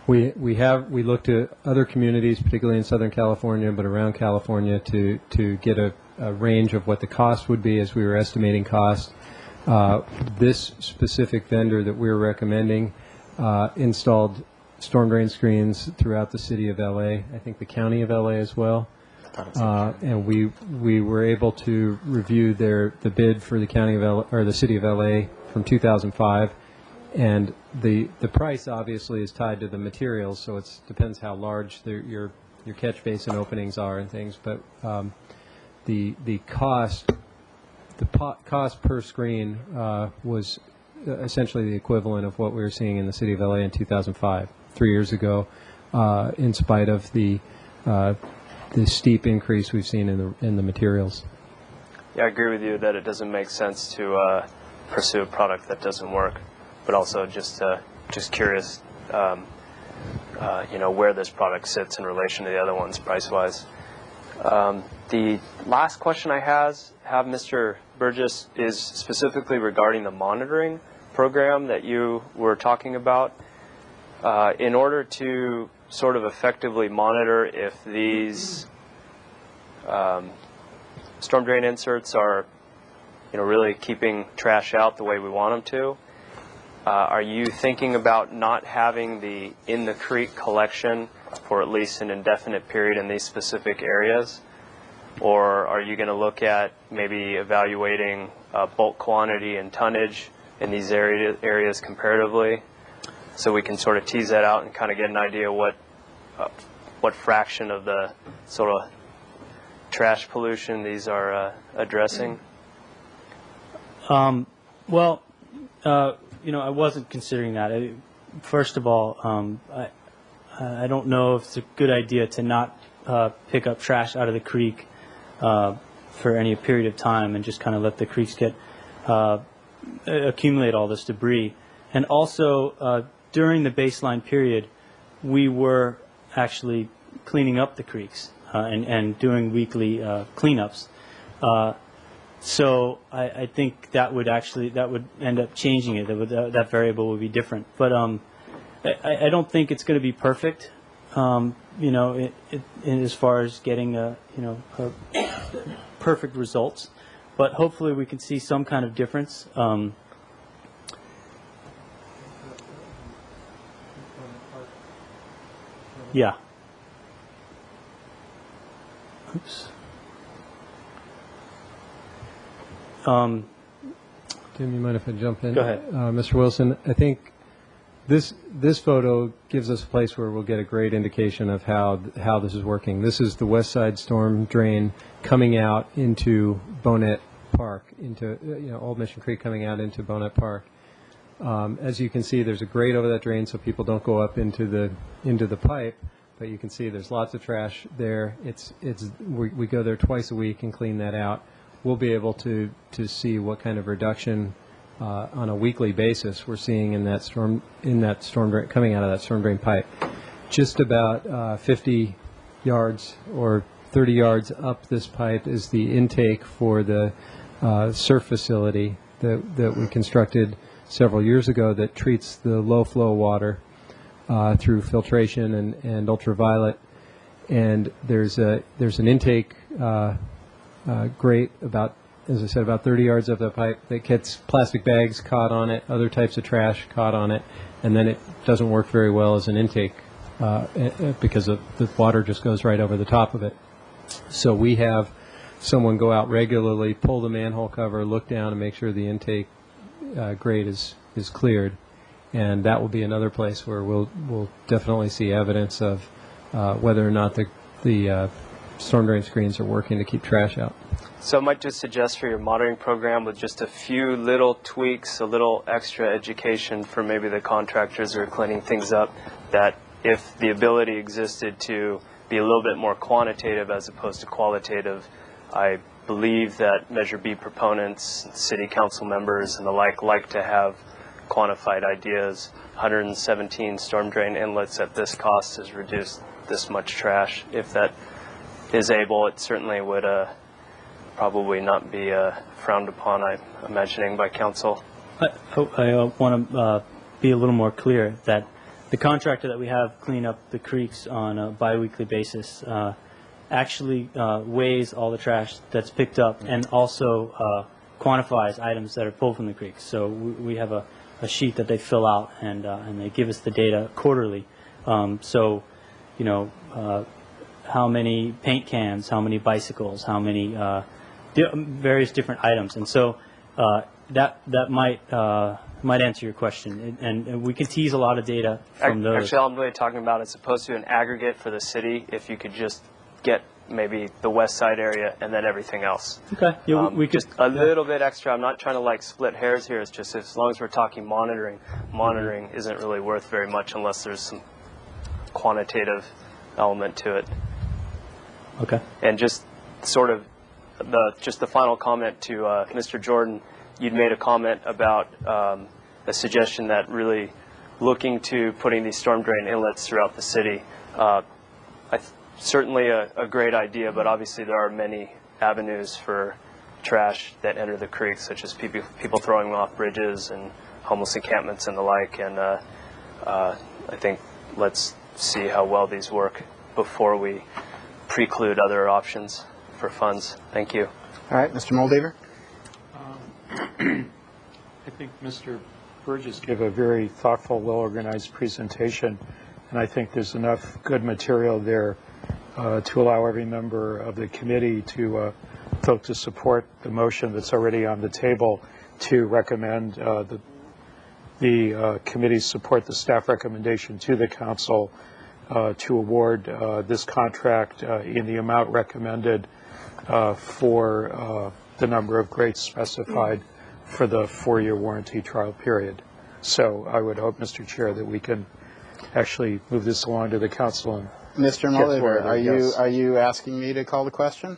We looked at other communities, particularly in Southern California, but around California, to get a range of what the cost would be as we were estimating cost. This specific vendor that we're recommending installed storm drain screens throughout the city of LA, I think the county of LA as well. And we were able to review the bid for the county of LA, or the city of LA, from 2005. And the price obviously is tied to the materials, so it depends how large your catch basin openings are and things. But the cost per screen was essentially the equivalent of what we were seeing in the city of LA in 2005, 3 years ago, in spite of the steep increase we've seen in the materials. Yeah, I agree with you that it doesn't make sense to pursue a product that doesn't work. But also just curious, where this product sits in relation to the other ones price-wise. The last question I have, Mr. Burgess, is specifically regarding the monitoring program that you were talking about. In order to sort of effectively monitor if these storm drain inserts are, really keeping trash out the way we want them to, are you thinking about not having the in the creek collection for at least an indefinite period in these specific areas? Or are you going to look at maybe evaluating bulk quantity and tonnage in these areas comparatively, so we can sort of tease that out and kind of get an idea what fraction of the sort of trash pollution these are addressing? I wasn't considering that. First of all, I don't know if it's a good idea to not pick up trash out of the creek for any period of time and just kind of let the creeks get accumulate all this debris. And also, during the baseline period, we were actually cleaning up the creeks and doing weekly cleanups. So I think that would end up changing it. That variable would be different. But I don't think it's going to be perfect. you know, in as far as getting perfect results, but hopefully we can see some kind of difference. Yeah. Oops. Tim, you mind if I jump in? Go ahead. Mr. Wilson, I think this photo gives us a place where we'll get a great indication of how this is working. This is the west side storm drain coming out into Bonet Park, into Old Mission Creek coming out into Bonet Park. As you can see, there's a grate over that drain so people don't go up into the pipe. But you can see there's lots of trash there. We go there twice a week and clean that out. We'll be able to see what kind of reduction on a weekly basis we're seeing in that storm drain, coming out of that storm drain pipe. Just about 50 yards or 30 yards up this pipe is the intake for the surf facility that we constructed several years ago that treats the low flow water through filtration and ultraviolet, and there's an intake grate about, as I said, about 30 yards up the pipe that gets plastic bags caught on it, other types of trash caught on it, and then it doesn't work very well as an intake because the water just goes right over the top of it. So we have someone go out regularly, pull the manhole cover, look down, and make sure the intake grate is cleared. And that will be another place where we'll definitely see evidence of whether or not the storm drain screens are working to keep trash out. So I might just suggest for your monitoring program with just a few little tweaks, a little extra education for maybe the contractors who are cleaning things up, that if the ability existed to be a little bit more quantitative as opposed to qualitative, I believe that Measure B proponents, city council members and the like to have quantified ideas. 117 storm drain inlets at this cost has reduced this much trash. If that is able, it certainly would probably not be frowned upon, I'm imagining, by council. I want to be a little more clear that the contractor that we have clean up the creeks on a biweekly basis actually weighs all the trash that's picked up and also quantifies items that are pulled from the creeks. So we have a sheet that they fill out and they give us the data quarterly. So, how many paint cans, how many bicycles, how many various different items, and so that might answer your question. And we can tease a lot of data from those. Actually, all I'm really talking about is opposed to an aggregate for the city. If you could just get maybe the west side area and then everything else. Okay. Yeah, we could, just a little bit extra. I'm not trying to split hairs here. It's just as long as we're talking monitoring isn't really worth very much unless there's some quantitative element to it. Okay. And just sort of the final comment to Mr. Jordan, you'd made a comment about a suggestion that really looking to putting these storm drain inlets throughout the city. Certainly a great idea, but obviously there are many avenues for trash that enter the creek, such as people throwing them off bridges and homeless encampments and the like. And I think let's see how well these work before we preclude other options for funds. Thank you. All right, Mr. Moldaver. I think Mr. Burgess gave a very thoughtful, well-organized presentation, and I think there's enough good material there to allow every member of the committee to vote to support the motion that's already on the table to recommend the committee support the staff recommendation to the council to award this contract in the amount recommended for the number of grates specified for the 4-year warranty trial period. So I would hope, Mr. Chair, that we can actually move this along to the council. And Mr. Moldaver, are you asking me to call the question?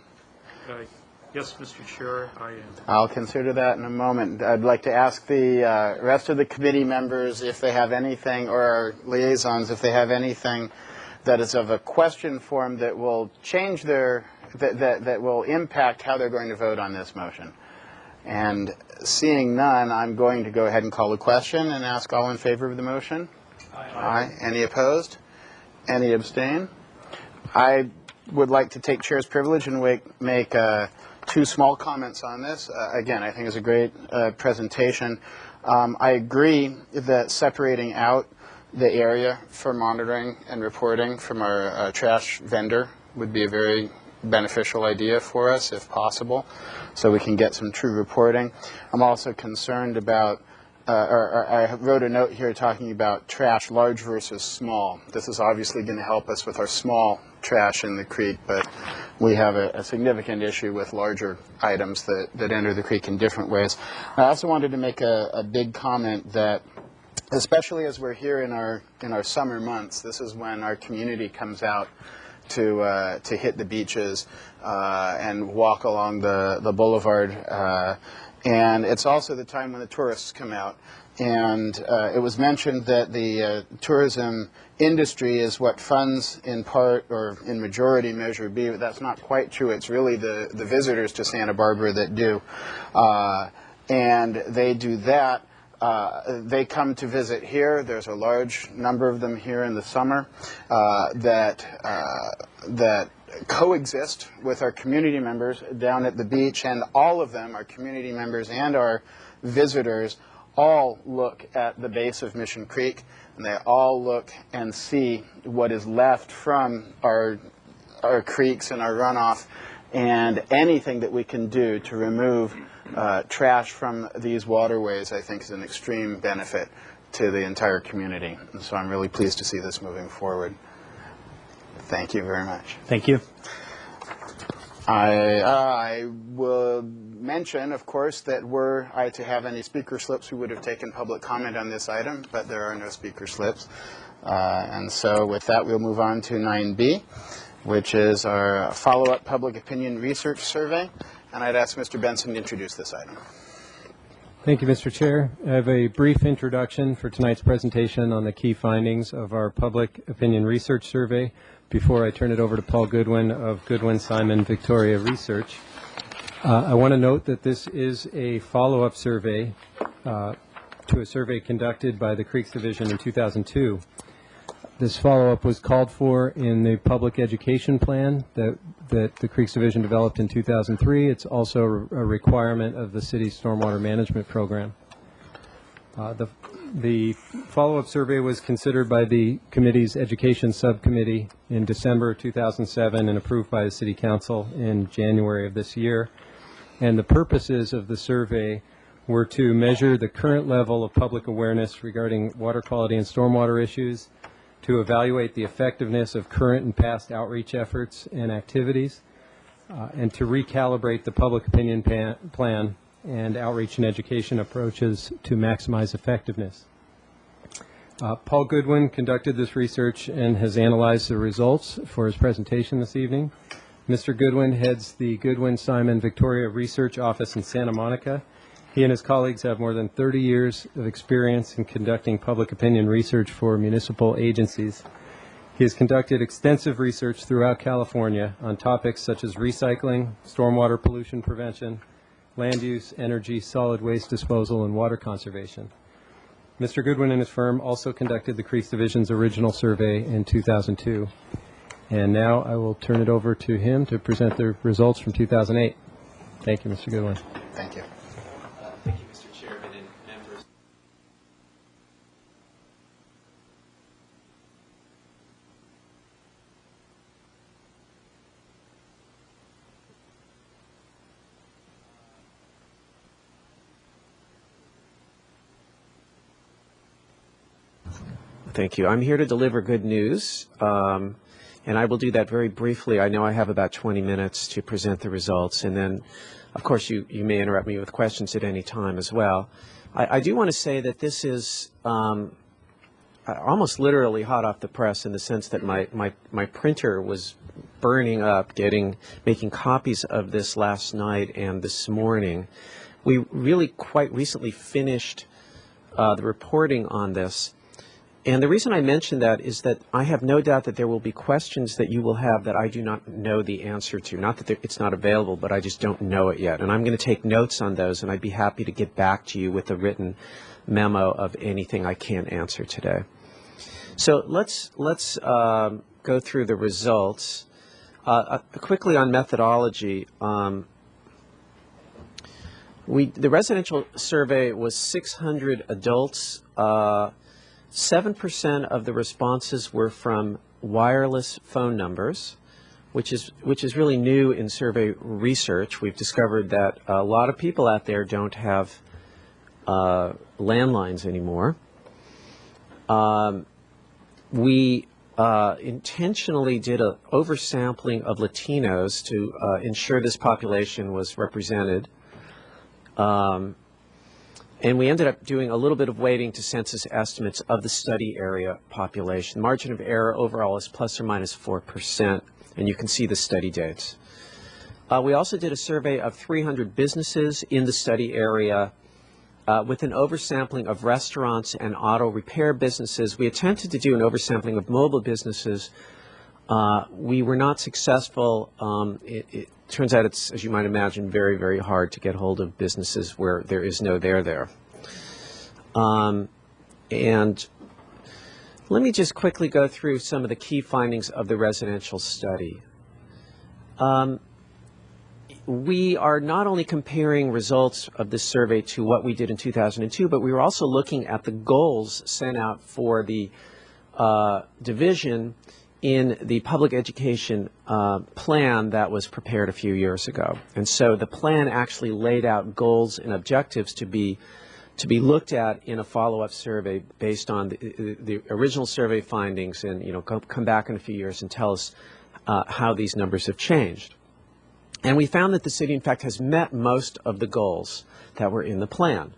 Yes, Mr. Chair, I am. I'll consider that in a moment. I'd like to ask the rest of the committee members if they have anything, or our liaisons if they have anything that is of a question form that will change that will impact how they're going to vote on this motion. And seeing none, I'm going to go ahead and call the question and ask all in favor of the motion. Aye. Any opposed? Any abstain? I would like to take chair's privilege and make two small comments on this. Again, I think it's a great presentation. I agree that separating out the area for monitoring and reporting from our trash vendor would be a very beneficial idea for us if possible, so we can get some true reporting. I'm also concerned about I wrote a note here talking about trash, large versus small. This is obviously going to help us with our small trash in the creek, but we have a significant issue with larger items that enter the creek in different ways. I also wanted to make a big comment that, especially as we're here in our summer months, this is when our community comes out to hit the beaches and walk along the boulevard. And it's also the time when the tourists come out. And it was mentioned that the tourism industry is what funds in part or in majority Measure B, but that's not quite true. It's really the visitors to Santa Barbara that do. And they do that. They come to visit here. There's a large number of them here in the summer that coexist with our community members down at the beach, and all of them, our community members and our visitors, all look at the base of Mission Creek, and they all look and see what is left from our creeks and our runoff, and anything that we can do to remove trash from these waterways, I think, is an extreme benefit to the entire community. And so I'm really pleased to see this moving forward. Thank you very much. Thank you. I will mention, of course, that were I to have any speaker slips, we would have taken public comment on this item, but there are no speaker slips. And so with that, we'll move on to 9B, which is our follow-up public opinion research survey. And I'd ask Mr. Benson to introduce this item. Thank you, Mr. Chair. I have a brief introduction for tonight's presentation on the key findings of our public opinion research survey before I turn it over to Paul Goodwin of Goodwin Simon Victoria Research. I want to note that this is a follow-up survey to a survey conducted by the Creeks Division in 2002. This follow-up was called for in the public education plan that the Creeks Division developed in 2003. It's also a requirement of the city's stormwater management program. The follow-up survey was considered by the committee's education subcommittee in December 2007 and approved by the City Council in January of this year. And the purposes of the survey were to measure the current level of public awareness regarding water quality and stormwater issues, to evaluate the effectiveness of current and past outreach efforts and activities, and to recalibrate the public opinion plan and outreach and education approaches to maximize effectiveness. Paul Goodwin conducted this research and has analyzed the results for his presentation this evening. Mr. Goodwin heads the Goodwin Simon Victoria Research Office in Santa Monica. He and his colleagues have more than 30 years of experience in conducting public opinion research for municipal agencies. He has conducted extensive research throughout California on topics such as recycling, stormwater pollution prevention, land use, energy, solid waste disposal, and water conservation. Mr. Goodwin and his firm also conducted the Creeks Division's original survey in 2002. And now I will turn it over to him to present the results from 2008. Thank you, Mr. Goodwin. Thank you. Thank you, Mr. Chairman and members. Thank you. I'm here to deliver good news, and I will do that very briefly. I know I have about 20 minutes to present the results, and then, of course, you may interrupt me with questions at any time as well. I do want to say that this is almost literally hot off the press in the sense that my printer was burning up making copies of this last night and this morning. We really quite recently finished the reporting on this. And the reason I mention that is that I have no doubt that there will be questions that you will have that I do not know the answer to. Not that it's not available, but I just don't know it yet. And I'm going to take notes on those, and I'd be happy to get back to you with a written memo of anything I can't answer today. So let's go through the results. Quickly on methodology, the residential survey was 600 adults. 7% of the responses were from wireless phone numbers, which is really new in survey research. We've discovered that a lot of people out there don't have landlines anymore. We intentionally did an oversampling of Latinos to ensure this population was represented. And we ended up doing a little bit of weighting to census estimates of the study area population. The margin of error overall is plus or minus 4%, and you can see the study dates. We also did a survey of 300 businesses in the study area with an oversampling of restaurants and auto repair businesses. We attempted to do an oversampling of mobile businesses. We were not successful. It turns out it's, as you might imagine, very, very hard to get hold of businesses where there is no there. And let me just quickly go through some of the key findings of the residential study. We are not only comparing results of this survey to what we did in 2002, but we were also looking at the goals sent out for the division in the public education plan that was prepared a few years ago. And so the plan actually laid out goals and objectives to be looked at in a follow-up survey based on the original survey findings, and come back in a few years and tell us how these numbers have changed. And we found that the city, in fact, has met most of the goals that were in the plan.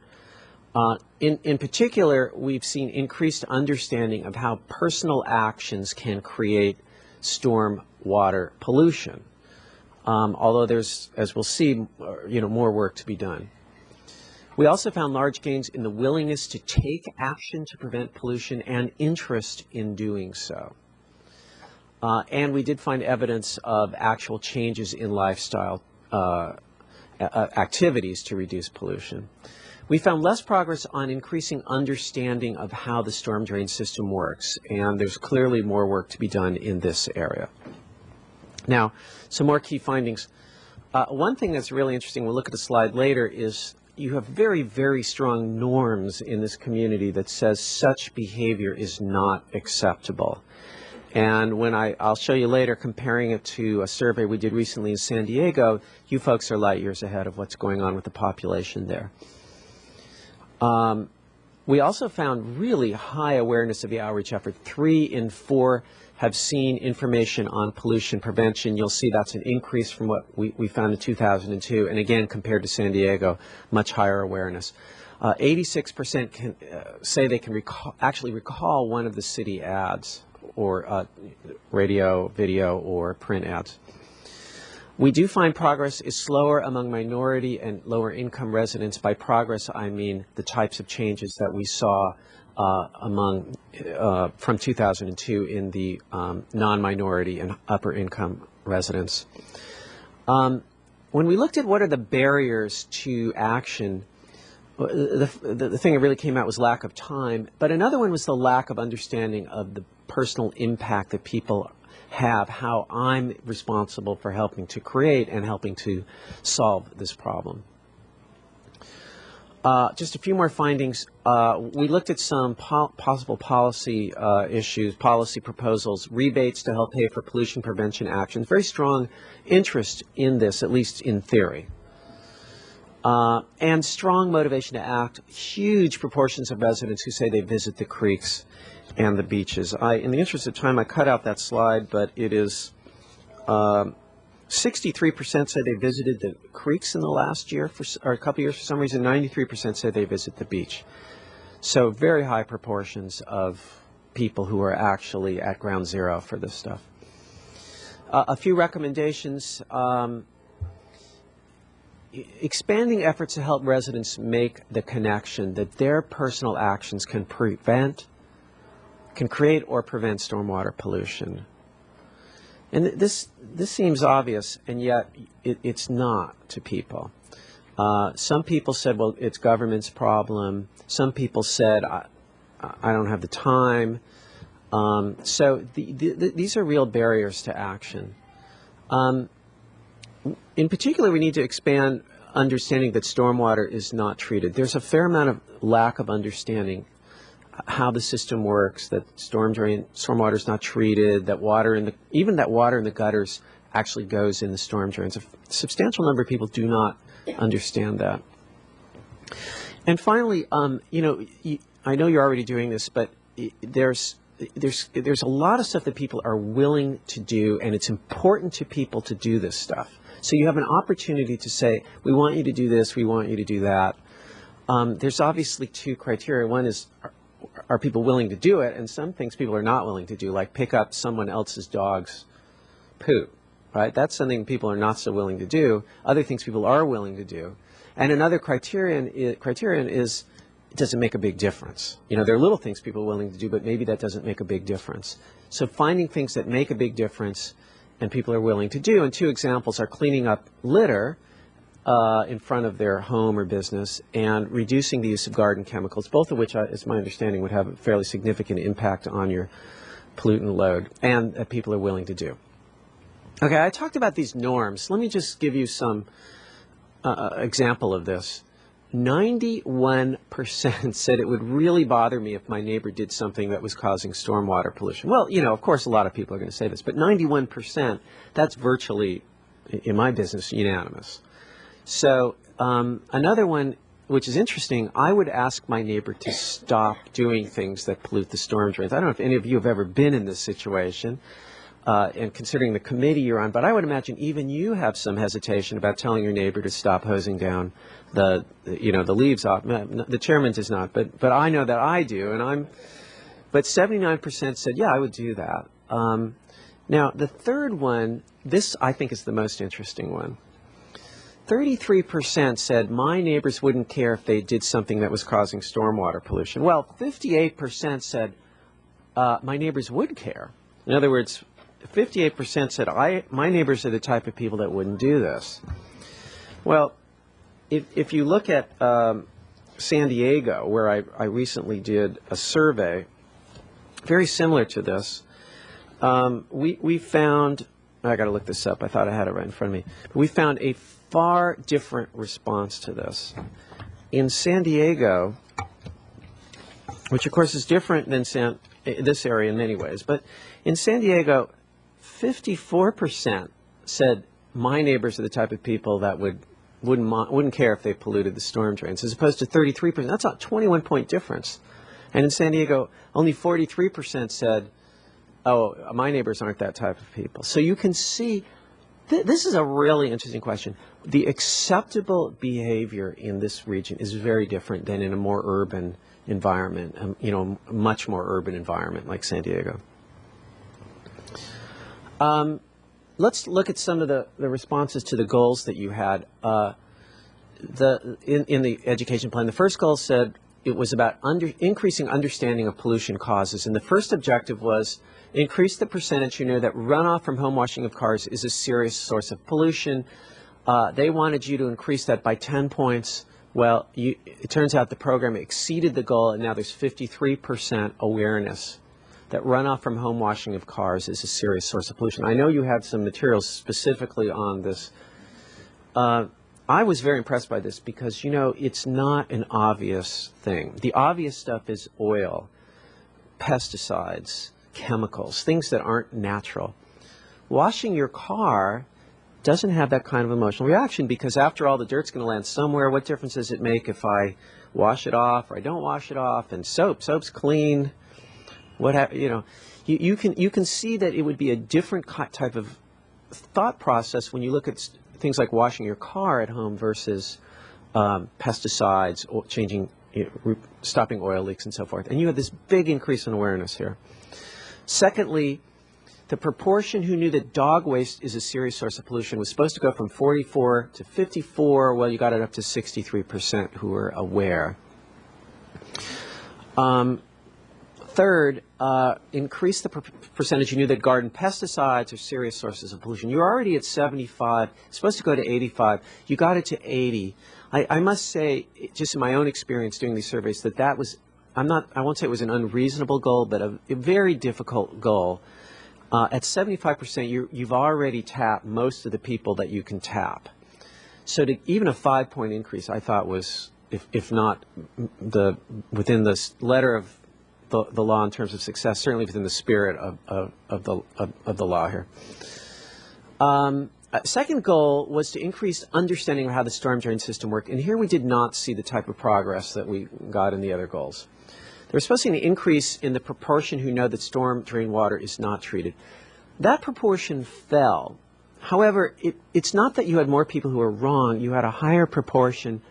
In particular, we've seen increased understanding of how personal actions can create storm water pollution, although there's, as we'll see, more work to be done. We also found large gains in the willingness to take action to prevent pollution and interest in doing so. And we did find evidence of actual changes in lifestyle activities to reduce pollution. We found less progress on increasing understanding of how the storm drain system works, and there's clearly more work to be done in this area. Now, some more key findings. One thing that's really interesting, we'll look at the slide later, is you have very, very strong norms in this community that says such behavior is not acceptable. And when I'll show you later, comparing it to a survey we did recently in San Diego, you folks are light years ahead of what's going on with the population there. We also found really high awareness of the outreach effort. 3 in 4 have seen information on pollution prevention. You'll see that's an increase from what we found in 2002. And again, compared to San Diego, much higher awareness. 86% can say they can actually recall one of the city ads, or radio, video, or print ads. We do find progress is slower among minority and lower income residents. By progress, I mean the types of changes that we saw from 2002 in the non-minority and upper income residents. When we looked at what are the barriers to action, the thing that really came out was lack of time, but another one was the lack of understanding of the personal impact that people have, how I'm responsible for helping to create and helping to solve this problem. Just a few more findings. We looked at some possible policy issues, policy proposals, rebates to help pay for pollution prevention actions. Very strong interest in this, at least in theory. And strong motivation to act. Huge proportions of residents who say they visit the creeks and the beaches. In the interest of time, I cut out that slide, but it is 63% say they visited the creeks in the last year, or a couple years for some reason. 93% say they visit the beach. So very high proportions of people who are actually at ground zero for this stuff. A few recommendations. Expanding efforts to help residents make the connection that their personal actions can create or prevent stormwater pollution. And this seems obvious, and yet it's not to people. Some people said, well, it's government's problem. Some people said, I don't have the time. So these are real barriers to action. In particular, we need to expand understanding that stormwater is not treated. There's a fair amount of lack of understanding how the system works, that stormwater is not treated, that water in the gutters actually goes in the storm drains. A substantial number of people do not understand that. And finally, I know you're already doing this, but there's a lot of stuff that people are willing to do, and it's important to people to do this stuff. So you have an opportunity to say, we want you to do this, we want you to do that. There's obviously two criteria. One is, are people willing to do it? And some things people are not willing to do, like pick up someone else's dog's poop, right? That's something people are not so willing to do. Other things people are willing to do. And another criterion is, does it make a big difference? There are little things people are willing to do, but maybe that doesn't make a big difference. So finding things that make a big difference and people are willing to do. And two examples are cleaning up litter in front of their home or business and reducing the use of garden chemicals, both of which, as my understanding, would have a fairly significant impact on your pollutant load, and that people are willing to do. Okay, I talked about these norms. Let me just give you some example of this. 91% said it would really bother me if my neighbor did something that was causing stormwater pollution. Well, of course a lot of people are going to say this, but 91%, that's virtually, in my business, unanimous. So another one, which is interesting, I would ask my neighbor to stop doing things that pollute the storm drains. I don't know if any of you have ever been in this situation, and considering the committee you're on, but I would imagine even you have some hesitation about telling your neighbor to stop hosing down the leaves off. The chairman does not, but I know that I do, but 79% said, yeah, I would do that. Now, the third one, this I think is the most interesting one. 33% said my neighbors wouldn't care if they did something that was causing stormwater pollution. Well, 58% said my neighbors would care. In other words, 58% said my neighbors are the type of people that wouldn't do this. Well, if you look at San Diego, where I recently did a survey very similar to this, we found, I got to look this up, I thought I had it right in front of me, but we found a far different response to this. In San Diego, which of course is different than this area in many ways, but in San Diego, 54% said my neighbors are the type of people that wouldn't care if they polluted the storm drains, as opposed to 33%. That's a 21-point difference. And in San Diego, only 43% said, oh, my neighbors aren't that type of people. So you can see, this is a really interesting question. The acceptable behavior in this region is very different than in a more urban environment, a much more urban environment like San Diego. Let's look at some of the responses to the goals that you had in the education plan. The first goal said it was about increasing understanding of pollution causes. And the first objective was increase the percentage that runoff from home washing of cars is a serious source of pollution. They wanted you to increase that by 10 points. Well, it turns out the program exceeded the goal, and now there's 53% awareness that runoff from home washing of cars is a serious source of pollution. I know you have some materials specifically on this. I was very impressed by this because, it's not an obvious thing. The obvious stuff is oil, pesticides, chemicals, things that aren't natural. Washing your car doesn't have that kind of emotional reaction because after all, the dirt's going to land somewhere. What difference does it make if I wash it off or I don't wash it off? And soap's clean. You can see that it would be a different type of thought process when you look at things like washing your car at home versus pesticides, or stopping oil leaks and so forth. And you have this big increase in awareness here. Secondly, the proportion who knew that dog waste is a serious source of pollution was supposed to go from 44 to 54. Well, you got it up to 63% who were aware. Third, increase the percentage you knew that garden pesticides are serious sources of pollution. You're already at 75, supposed to go to 85. You got it to 80. I must say, just in my own experience doing these surveys, that was I won't say it was an unreasonable goal, but a very difficult goal. At 75%, you've already tapped most of the people that you can tap. So even a 5-point increase, I thought was, if not within the letter of the law in terms of success, certainly within the spirit of the law here. Second goal was to increase understanding of how the storm drain system worked, and here we did not see the type of progress that we got in the other goals. There was supposed to be an increase in the proportion who know that storm drain water is not treated. That proportion fell. However, it's not that you had more people who were wrong, you had a higher proportion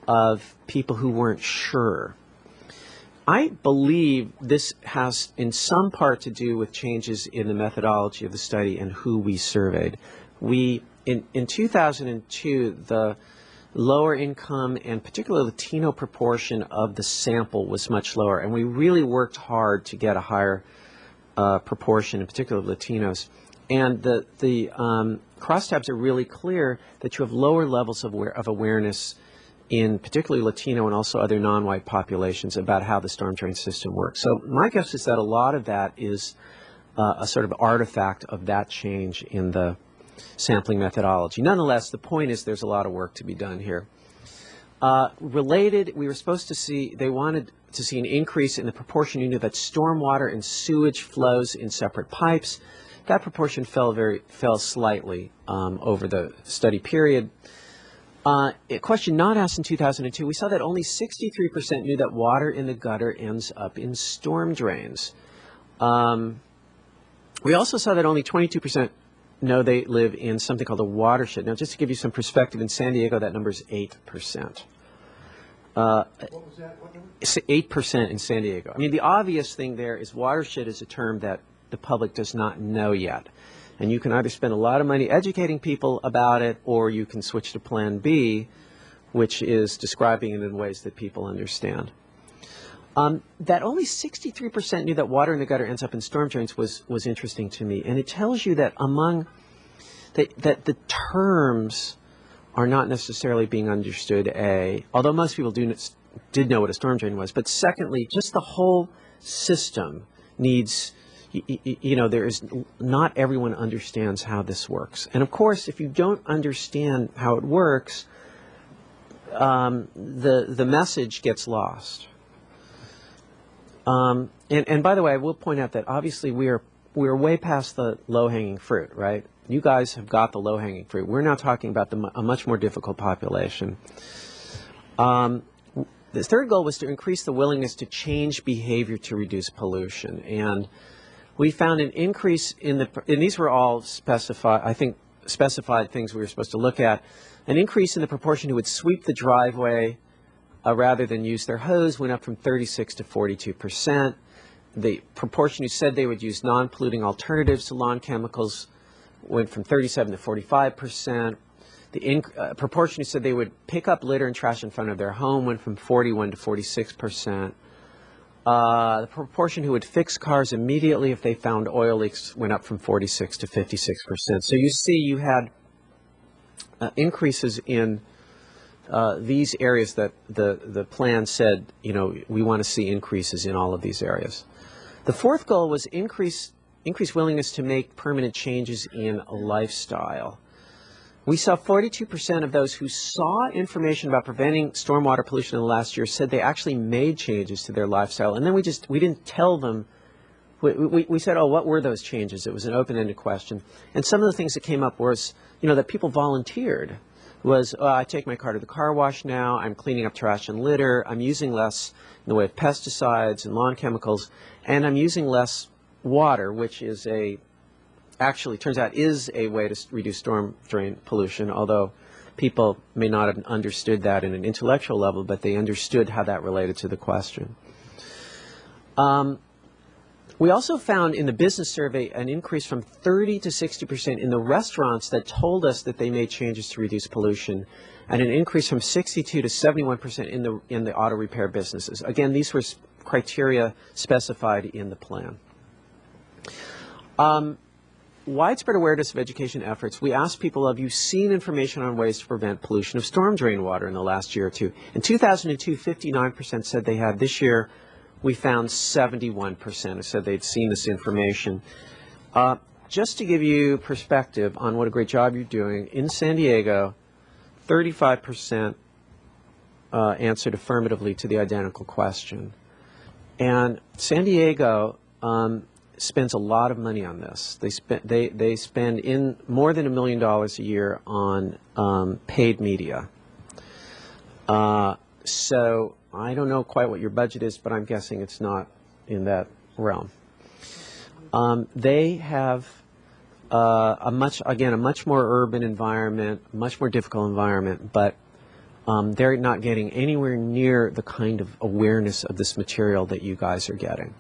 of people who weren't sure. I believe this has in some part to do with changes in the methodology of the study and who we surveyed. In 2002, the lower income and particularly Latino proportion of the sample was much lower, and we really worked hard to get a higher proportion, in particular of Latinos. And the crosstabs are really clear that you have lower levels of awareness in particularly Latino and also other non-white populations about how the storm drain system works. So my guess is that a lot of that is a sort of artifact of that change in the sampling methodology. Nonetheless, the point is there's a lot of work to be done here. Related, we were supposed to see, they wanted to see an increase in the proportion you knew that stormwater and sewage flows in separate pipes. That proportion fell slightly over the study period. A question not asked in 2002, we saw that only 63% knew that water in the gutter ends up in storm drains. We also saw that only 22% know they live in something called a watershed. Now, just to give you some perspective, in San Diego, that number is 8%. What was that? What number? 8% in San Diego. I mean, the obvious thing there is watershed is a term that the public does not know yet. And you can either spend a lot of money educating people about it, or you can switch to Plan B, which is describing it in ways that people understand. That only 63% knew that water in the gutter ends up in storm drains was interesting to me. And it tells you that that the terms are not necessarily being understood, A, although most people did know what a storm drain was. But secondly, just the whole system needs, not everyone understands how this works. And of course, if you don't understand how it works, the message gets lost. And by the way, I will point out that obviously we are way past the low-hanging fruit, right? You guys have got the low-hanging fruit. We're now talking about a much more difficult population. The third goal was to increase the willingness to change behavior to reduce pollution. And we found an increase and these were all specified things we were supposed to look at, an increase in the proportion who would sweep the driveway rather than use their hose went up from 36 to 42%. The proportion who said they would use non-polluting alternatives to lawn chemicals went from 37 to 45%. The proportion who said they would pick up litter and trash in front of their home went from 41 to 46%. The proportion who would fix cars immediately if they found oil leaks went up from 46 to 56%. So you see you had increases in these areas that the plan said, we want to see increases in all of these areas. The fourth goal was increase willingness to make permanent changes in a lifestyle. We saw 42% of those who saw information about preventing stormwater pollution in the last year said they actually made changes to their lifestyle. And then we didn't tell them. We said, oh, what were those changes? It was an open-ended question. And some of the things that came up was, that people volunteered. Was, I take my car to the car wash now, I'm cleaning up trash and litter, I'm using less in the way of pesticides and lawn chemicals, and I'm using less water, which is actually turns out is a way to reduce storm drain pollution, although people may not have understood that in an intellectual level, but they understood how that related to the question. We also found in the business survey an increase from 30 to 60% in the restaurants that told us that they made changes to reduce pollution, and an increase from 62 to 71% in the auto repair businesses. Again, these were criteria specified in the plan. Widespread awareness of education efforts. We asked people, have you seen information on ways to prevent pollution of storm drain water in the last year or two? In 2002, 59% said they had. This year, we found 71% who said they'd seen this information. Just to give you perspective on what a great job you're doing, in San Diego, 35% answered affirmatively to the identical question. And San Diego spends a lot of money on this. They spend in more than $1 million a year on paid media. So I don't know quite what your budget is, but I'm guessing it's not in that realm. They have a much more urban environment, much more difficult environment, but they're not getting anywhere near the kind of awareness of this material that you guys are getting.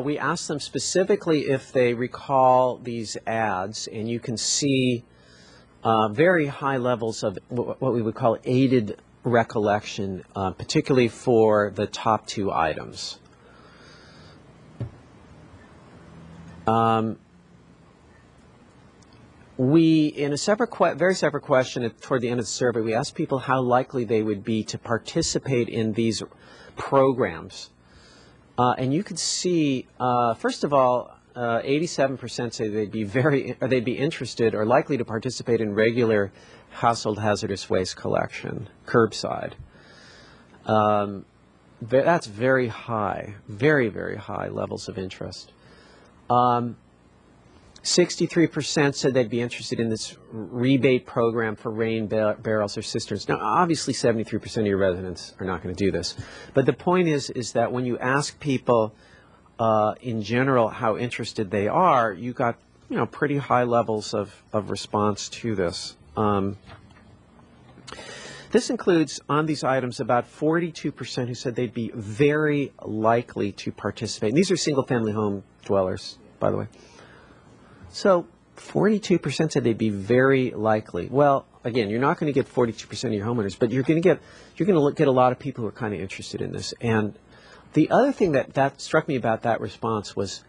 We asked them specifically if they recall these ads, and you can see very high levels of what we would call aided recollection, particularly for the top two items. We, in a very separate question toward the end of the survey, we asked people how likely they would be to participate in these programs. And you could see, first of all, 87% say they'd be interested or likely to participate in regular household hazardous waste collection, curbside. That's very high, very, very high levels of interest. 63% said they'd be interested in this rebate program for rain barrels or cisterns. Now, obviously, 73% of your residents are not going to do this. But the point is that when you ask people in general how interested they are, you got pretty high levels of response to this. This includes, on these items, about 42% who said they'd be very likely to participate. And these are single-family home dwellers, by the way. So 42% said they'd be very likely. Well, again, you're not going to get 42% of your homeowners, but you're going to get a lot of people who are kind of interested in this. And the other thing that struck me about that response was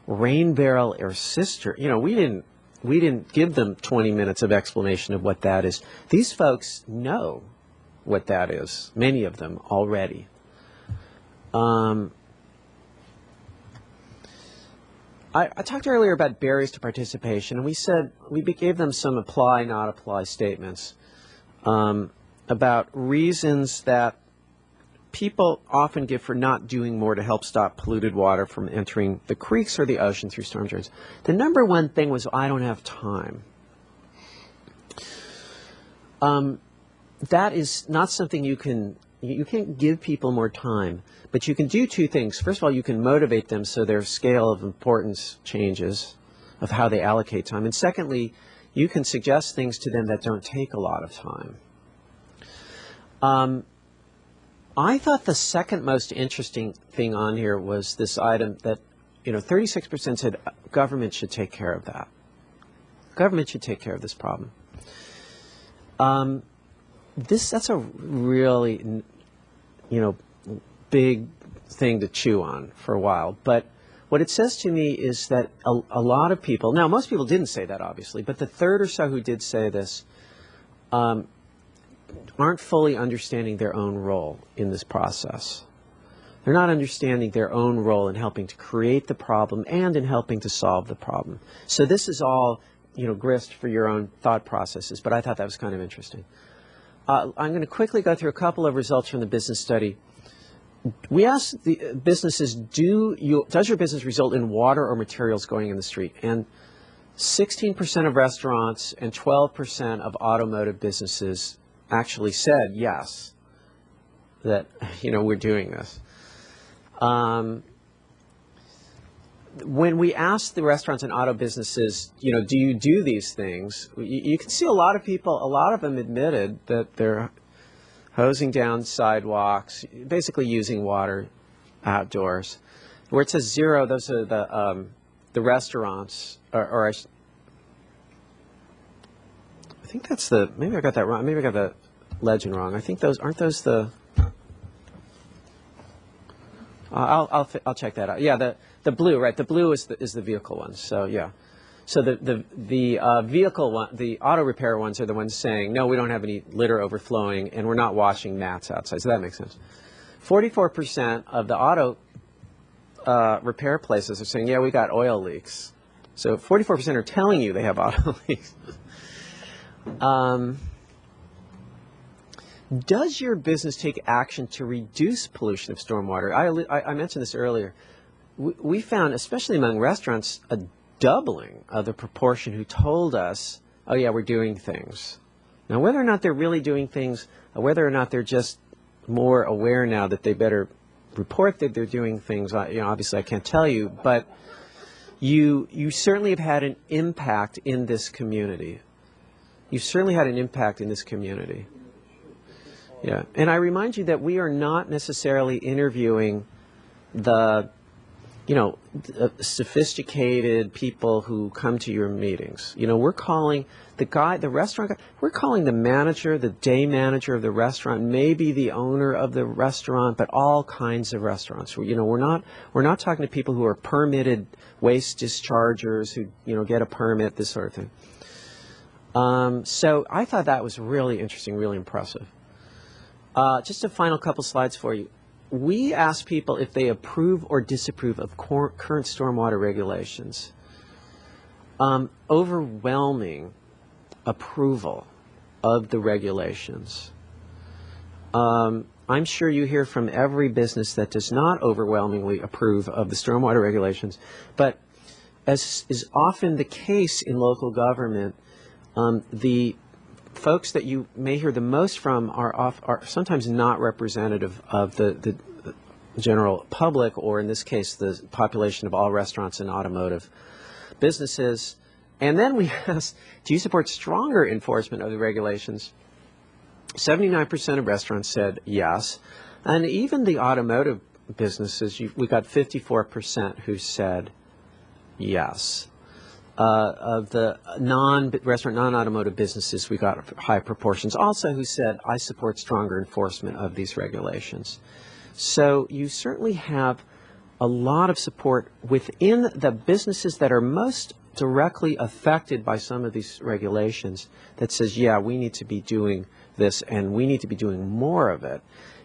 rain barrel or cistern. We didn't give them 20 minutes of explanation of what that is. These folks know what that is, many of them already. I talked earlier about barriers to participation, and we gave them some apply, not apply statements about reasons that people often give for not doing more to help stop polluted water from entering the creeks or the ocean through storm drains. The number one thing was, I don't have time. That is not something you can't give people more time. But you can do two things. First of all, you can motivate them so their scale of importance changes of how they allocate time. And secondly, you can suggest things to them that don't take a lot of time. I thought the second most interesting thing on here was this item that, 36% said government should take care of that. Government should take care of this problem. That's a really, big thing to chew on for a while. But what it says to me is that a lot of people, now most people didn't say that obviously, but the third or so who did say this aren't fully understanding their own role in this process. They're not understanding their own role in helping to create the problem and in helping to solve the problem. So this is all, grist for your own thought processes, but I thought that was kind of interesting. I'm going to quickly go through a couple of results from the business study. We asked the businesses, does your business result in water or materials going in the street? And 16% of restaurants and 12% of automotive businesses actually said yes, that, we're doing this. When we asked the restaurants and auto businesses, do you do these things? You can see a lot of them admitted that they're hosing down sidewalks, basically using water outdoors. Where it says 0, those are the restaurants, I think that's maybe I got that wrong. Maybe I got the legend wrong. I think aren't those the, I'll check that out. Yeah, the blue, right? The blue is the vehicle one. So yeah. So the vehicle one, the auto repair ones are the ones saying, no, we don't have any litter overflowing, and we're not washing mats outside. So that makes sense. 44% of the auto repair places are saying, yeah, we got oil leaks. So 44% are telling you they have auto leaks. Does your business take action to reduce pollution of stormwater? I mentioned this earlier. We found, especially among restaurants, a doubling of the proportion who told us, oh yeah, we're doing things. Now, whether or not they're really doing things, or whether or not they're just more aware now that they better report that they're doing things, obviously I can't tell you, but you certainly have had an impact in this community. You've certainly had an impact in this community. Yeah, and I remind you that we are not necessarily interviewing the sophisticated people who come to your meetings. We're calling the restaurant guy, we're calling the manager, the day manager of the restaurant, maybe the owner of the restaurant, but all kinds of restaurants. We're not talking to people who are permitted waste dischargers who, get a permit, this sort of thing. So I thought that was really interesting, really impressive. Just a final couple slides for you. We ask people if they approve or disapprove of current stormwater regulations. Overwhelming approval of the regulations. I'm sure you hear from every business that does not overwhelmingly approve of the stormwater regulations, but as is often the case in local government, the folks that you may hear the most from are sometimes not representative of the general public, or in this case, the population of all restaurants and automotive businesses. And then we asked, do you support stronger enforcement of the regulations? 79% of restaurants said yes. And even the automotive businesses, we got 54% who said yes. Of the non-restaurant, non-automotive businesses, we got high proportions also who said, I support stronger enforcement of these regulations. So you certainly have a lot of support within the businesses that are most directly affected by some of these regulations that says, yeah, we need to be doing this and we need to be doing more of it.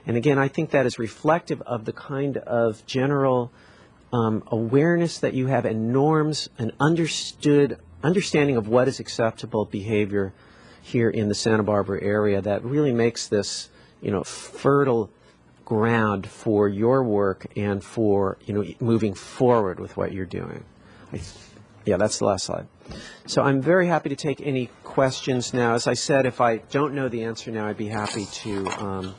And again, I think that is reflective of the kind of general awareness that you have and norms and understanding of what is acceptable behavior here in the Santa Barbara area that really makes this, fertile ground for your work and for, moving forward with what you're doing. Yeah, that's the last slide. So I'm very happy to take any questions now. As I said, if I don't know the answer now, I'd be happy to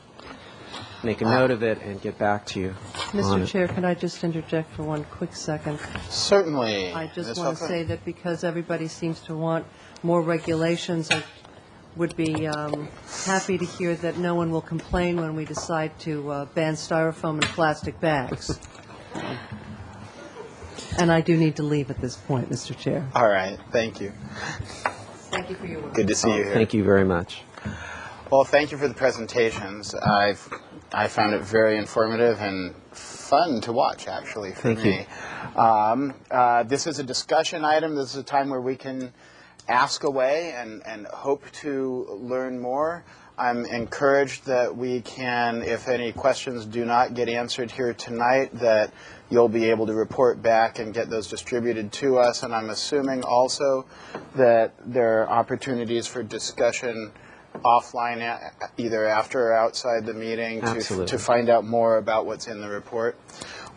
make a note of it and get back to you. Mr. Chair, can I just interject for one quick second? Certainly. I just want to say that because everybody seems to want more regulations, I would be happy to hear that no one will complain when we decide to ban styrofoam and plastic bags. And I do need to leave at this point, Mr. Chair. All right. Thank you. Thank you for your work. Good to see you here. Thank you very much. Well, thank you for the presentations. I found it very informative and fun to watch, actually, for me. This is a discussion item. This is a time where we can ask away and hope to learn more. I'm encouraged that we can, if any questions do not get answered here tonight, that you'll be able to report back and get those distributed to us. And I'm assuming also that there are opportunities for discussion offline, either after or outside the meeting, to find out more about what's in the report.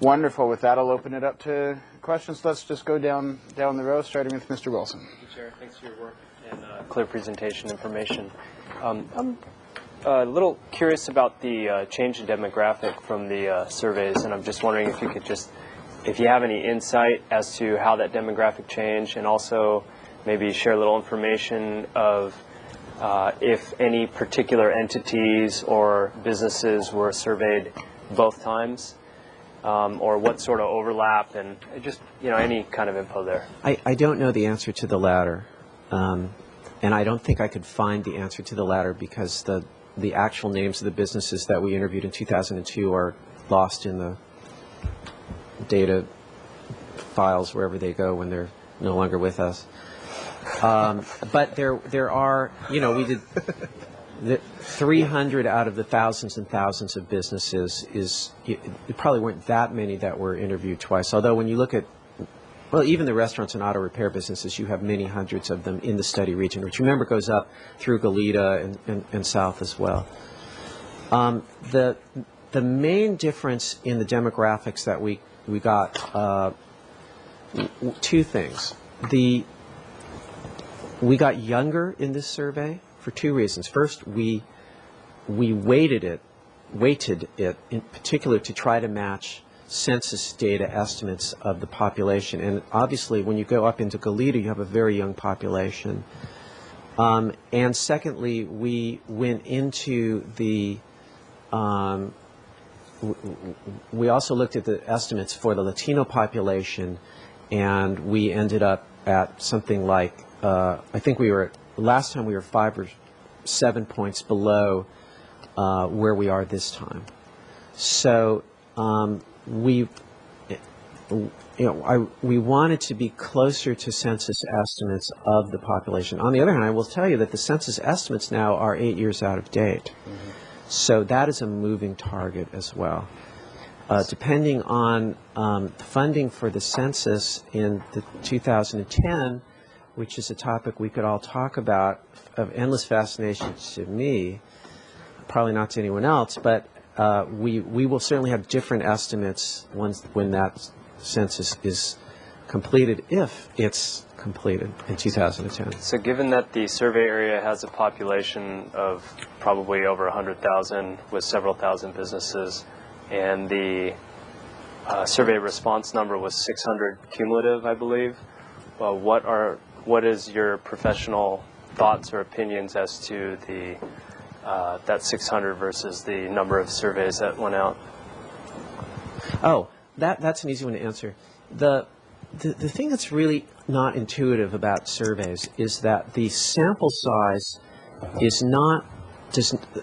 Wonderful. With that, I'll open it up to questions. Let's just go down the row, starting with Mr. Wilson. Thank you, Chair. Thanks for your work and clear presentation information. I'm a little curious about the change in demographic from the surveys, and I'm just wondering if you could if you have any insight as to how that demographic changed, and also maybe share a little information of if any particular entities or businesses were surveyed both times, or what sort of overlap, and just any kind of info there. I don't know the answer to the latter, and I don't think I could find the answer to the latter because the actual names of the businesses that we interviewed in 2002 are lost in the data files wherever they go when they're no longer with us. But there are, we did 300 out of the thousands and thousands of businesses. It probably weren't that many that were interviewed twice. Although when you look at, well, even the restaurants and auto repair businesses, you have many hundreds of them in the study region, which remember goes up through Goleta and south as well. The main difference in the demographics that we got, two things. We got younger in this survey for two reasons. First, we weighted it in particular to try to match census data estimates of the population. And obviously, when you go up into Goleta, you have a very young population. And secondly, we went into the we also looked at the estimates for the Latino population, and we ended up at something like, I think last time we were 5 or 7 points below where we are this time. So we wanted to be closer to census estimates of the population. On the other hand, I will tell you that the census estimates now are 8 years out of date. Mm-hmm. So that is a moving target as well. Depending on funding for the census in the 2010, which is a topic we could all talk about, of endless fascination to me, probably not to anyone else, but we will certainly have different estimates when that census is completed, if it's completed in 2010. So given that the survey area has a population of probably over 100,000 with several thousand businesses, and the survey response number was 600 cumulative, I believe, what is your professional thoughts or opinions as to the that 600 versus the number of surveys that went out? Oh, that's an easy one to answer. The thing that's really not intuitive about surveys is that the sample size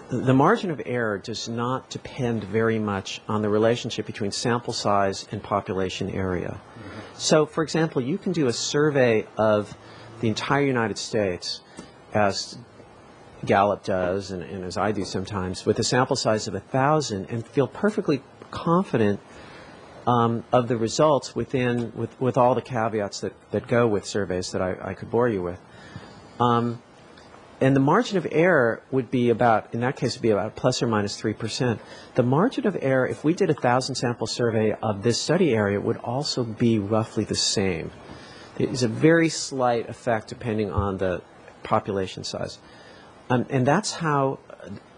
the margin of error does not depend very much on the relationship between sample size and population area. Mm-hmm. So, for example, you can do a survey of the entire United States, as Gallup does and as I do sometimes, with a sample size of 1,000 and feel perfectly confident of the results with all the caveats that go with surveys that I could bore you with. And the margin of error would be about, in that case, would be about plus or minus 3%. The margin of error, if we did a 1,000 sample survey of this study area, would also be roughly the same. There's a very slight effect depending on the population size. And that's how,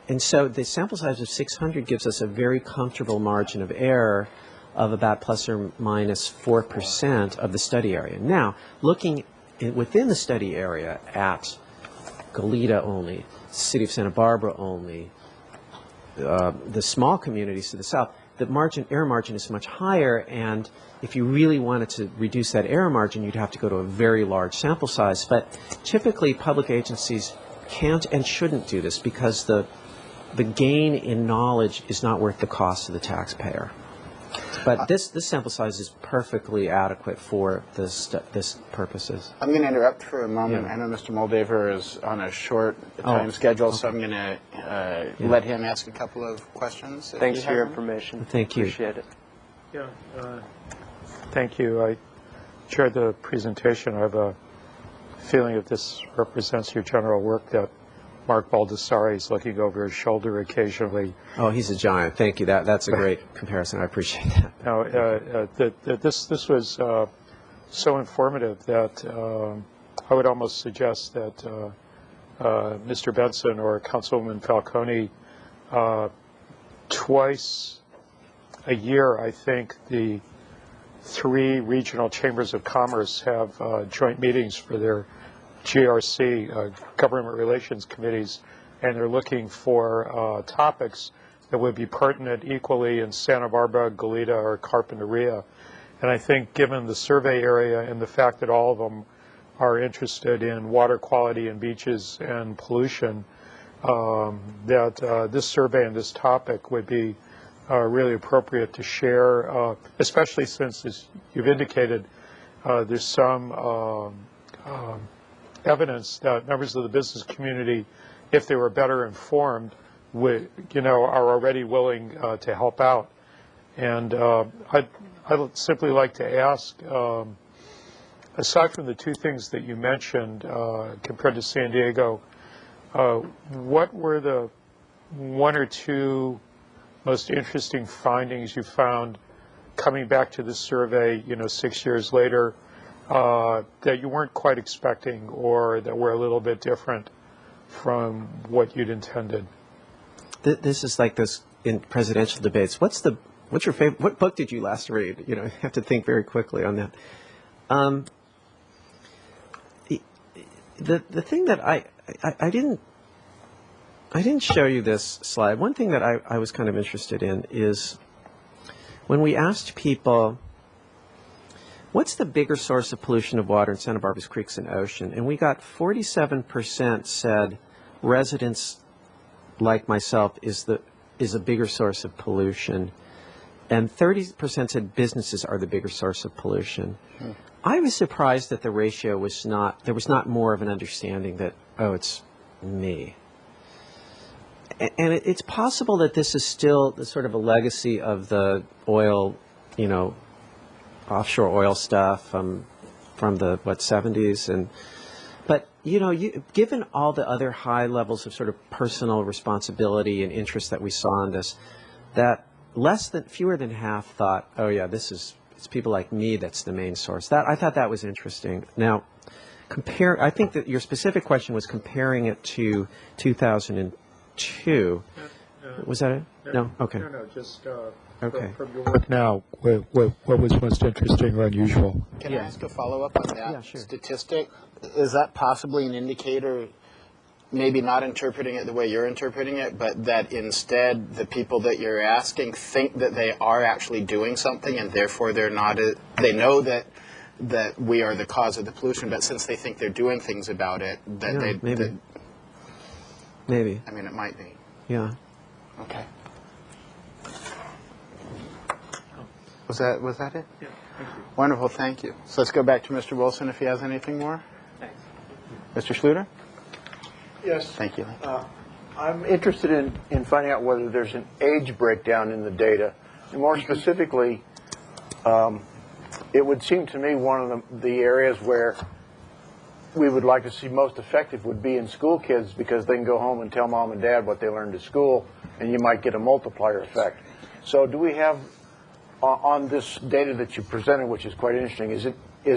and so the sample size of 600 gives us a very comfortable margin of error of about plus or minus 4% of the study area. Now, looking within the study area at Goleta only, city of Santa Barbara only, the small communities to the south, the error margin is much higher, and if you really wanted to reduce that error margin, you'd have to go to a very large sample size. But typically, public agencies can't and shouldn't do this because the gain in knowledge is not worth the cost to the taxpayer. But this sample size is perfectly adequate for this purposes. I'm going to interrupt for a moment. Yeah. I know Mr. Moldaver is on a short time schedule, so I'm going to let him ask a couple of questions. Thanks for your information. Thank you. Appreciate it. Yeah, thank you. I chaired the presentation. I have a feeling that this represents your general work, that Mark Baldessari is looking over his shoulder occasionally. Oh, he's a giant. Thank you. That's a great comparison. I appreciate that. Now, this was so informative that I would almost suggest that Mr. Benson or Councilwoman Falcone, twice a year, I think, the 3 regional chambers of commerce have joint meetings for their GRC, government relations committees, and they're looking for topics that would be pertinent equally in Santa Barbara, Goleta, or Carpinteria. And I think given the survey area and the fact that all of them are interested in water quality and beaches and pollution, that this survey and this topic would be really appropriate to share, especially since, as you've indicated, there's some evidence that members of the business community, if they were better informed, are already willing to help out. And I'd simply like to ask, aside from the two things that you mentioned compared to San Diego, what were the one or two most interesting findings you found coming back to the survey, 6 years later, that you weren't quite expecting or that were a little bit different from what you'd intended? This is like this in presidential debates. What's your favorite? What book did you last read? You have to think very quickly on that. The thing that I didn't show you this slide. One thing that I was kind of interested in is when we asked people, what's the bigger source of pollution of water in Santa Barbara's creeks and ocean? And we got 47% said residents like myself is a bigger source of pollution, and 30% said businesses are the bigger source of pollution. I was surprised that the ratio was there was not more of an understanding that, oh, it's me. And it's possible that this is still sort of a legacy of the oil, offshore oil stuff from the 70s, but given all the other high levels of sort of personal responsibility and interest that we saw in this, that fewer than half thought, oh yeah, it's people like me that's the main source. I thought that was interesting. Now, I think that your specific question was comparing it to 2002. Was that it? No? Okay. No, just okay. from your work now, what was most interesting or unusual? Can I ask a follow-up on that Yeah, sure. statistic? Is that possibly an indicator, maybe not interpreting it the way you're interpreting it, but that instead the people that you're asking think that they are actually doing something, and therefore they know that we are the cause of the pollution, but since they think they're doing things about it, Maybe. I mean, it might be. Yeah. Okay. Was that it? Yeah, thank you. Wonderful, thank you. So let's go back to Mr. Wilson if he has anything more. Thanks. Mr. Schluter? Yes. Thank you. I'm interested in finding out whether there's an age breakdown in the data. And more specifically, it would seem to me one of the areas where we would like to see most effective would be in school kids, because they can go home and tell mom and dad what they learned at school, and you might get a multiplier effect. So do we have, on this data that you presented, which is quite interesting, is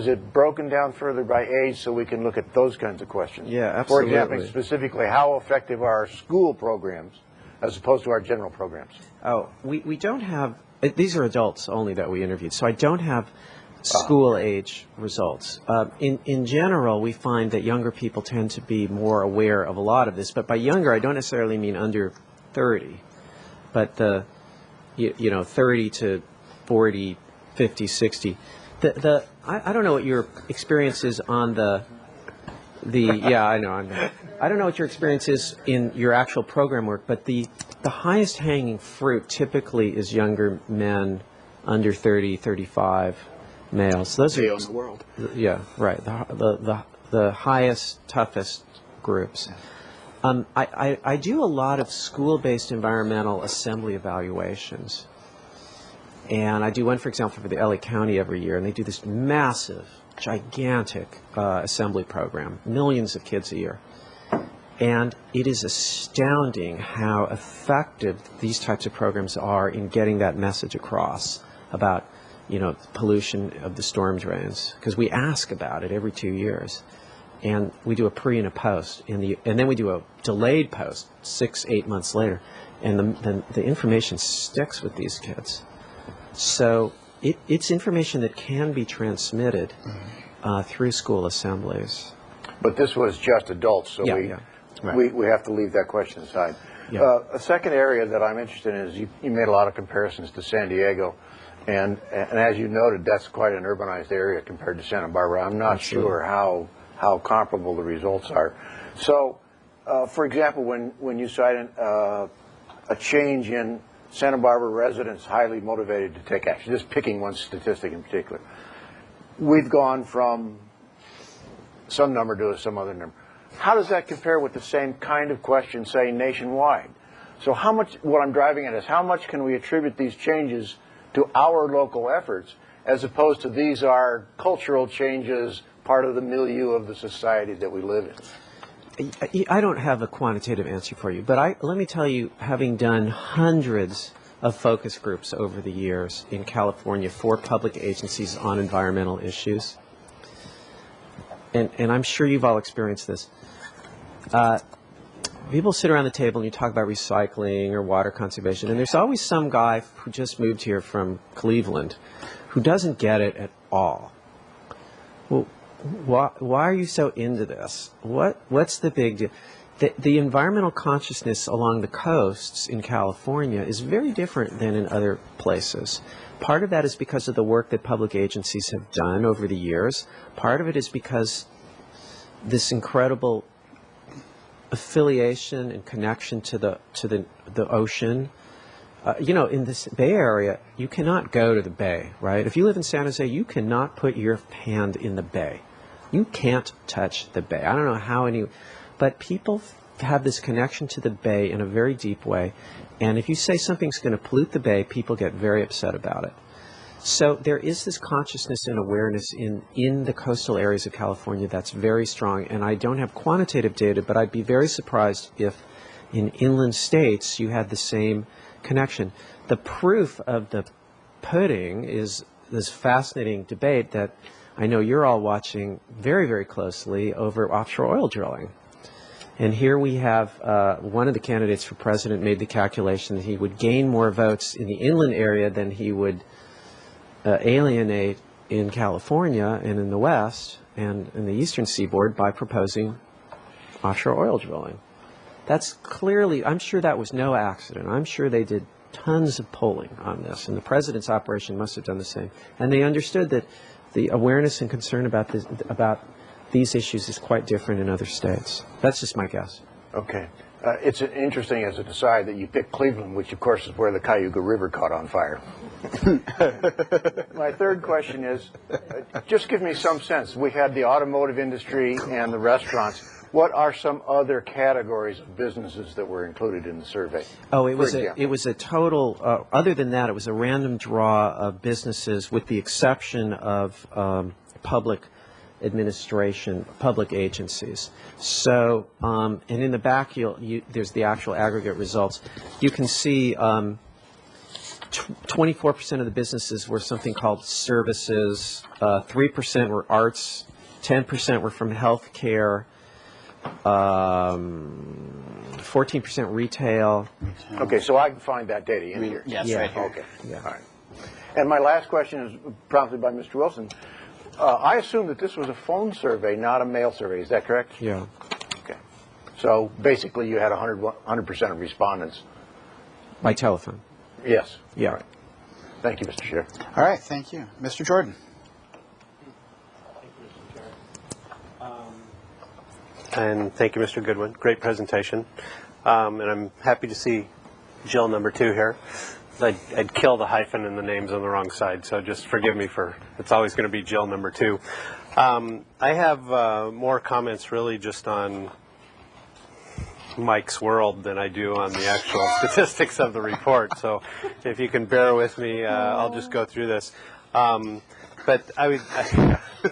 it broken down further by age so we can look at those kinds of questions? Yeah, absolutely. For example, specifically, how effective are our school programs as opposed to our general programs? Oh, we don't have, these are adults only that we interviewed, so I don't have school age results. In general, we find that younger people tend to be more aware of a lot of this, but by younger, I don't necessarily mean under 30, but 30 to 40, 50, 60. I don't know what your experience is on yeah, I know. I don't know what your experience is in your actual program work, but the highest hanging fruit typically is younger men, under 30, 35 males. Those are in the world. Yeah, right. The highest, toughest groups. I do a lot of school-based environmental assembly evaluations. And I do one, for example, for the LA County every year, and they do this massive, gigantic assembly program, millions of kids a year. And it is astounding how effective these types of programs are in getting that message across about, pollution of the storm drains. Because we ask about it every 2 years. And we do a pre and a post, and then we do a delayed post 6-8 months later. And the information sticks with these kids. So it's information that can be transmitted through school assemblies. But this was just adults, so Right. we have to leave that question aside. Yeah. A second area that I'm interested in is you made a lot of comparisons to San Diego, and as you noted, that's quite an urbanized area compared to Santa Barbara. I'm not sure how comparable the results are. So, for example, when you cite a change in Santa Barbara residents highly motivated to take action, just picking one statistic in particular, we've gone from some number to some other number. How does that compare with the same kind of question, say, nationwide? So how much, what I'm driving at is how much can we attribute these changes to our local efforts as opposed to these are cultural changes, part of the milieu of the society that we live in? I don't have a quantitative answer for you, but let me tell you, having done hundreds of focus groups over the years in California for public agencies on environmental issues, and I'm sure you've all experienced this. People sit around the table and you talk about recycling or water conservation, and there's always some guy who just moved here from Cleveland who doesn't get it at all. Well, why are you so into this? What's the big deal? The environmental consciousness along the coasts in California is very different than in other places. Part of that is because of the work that public agencies have done over the years. Part of it is because this incredible affiliation and connection to the ocean. You know, in this Bay Area, you cannot go to the Bay, right? If you live in San Jose, you cannot put your hand in the Bay. You can't touch the Bay. I don't know how but people have this connection to the Bay in a very deep way. And if you say something's going to pollute the Bay, people get very upset about it. So there is this consciousness and awareness in the coastal areas of California that's very strong. And I don't have quantitative data, but I'd be very surprised if in inland states you had the same connection. The proof of the pudding is this fascinating debate that I know you're all watching very, very closely over offshore oil drilling. And here we have one of the candidates for president made the calculation that he would gain more votes in the inland area than he would alienate in California and in the West and in the eastern seaboard by proposing offshore oil drilling. That's clearly, I'm sure that was no accident. I'm sure they did tons of polling on this, and the president's operation must have done the same. And they understood that the awareness and concern about these issues is quite different in other states. That's just my guess. Okay. It's interesting as an aside that you picked Cleveland, which of course is where the Cayuga River caught on fire. My third question is, just give me some sense. We had the automotive industry and the restaurants. What are some other categories of businesses that were included in the survey? Oh, it was a total, other than that, it was a random draw of businesses with the exception of public administration, public agencies. So, and in the back, there's the actual aggregate results. You can see 24% of the businesses were something called services, 3% were arts, 10% were from healthcare, 14% retail. Okay, so I can find that data in here. Yes, Yeah. right here. Okay. Yeah. All right. And my last question is prompted by Mr. Wilson. I assume that this was a phone survey, not a mail survey. Is that correct? Yeah. Okay. So basically you had 100% of respondents. By telephone. Yes. Yeah. All right. Thank you, Mr. Chair. All right, thank you. Mr. Jordan. And thank you, Mr. Goodwin. Great presentation. And I'm happy to see Jill number 2 here. I'd kill the hyphen and the names on the wrong side, so just forgive me for, it's always going to be Jill number 2. I have more comments really just on Mike's world than I do on the actual statistics of the report. So if you can bear with me, I'll just go through this. But I would,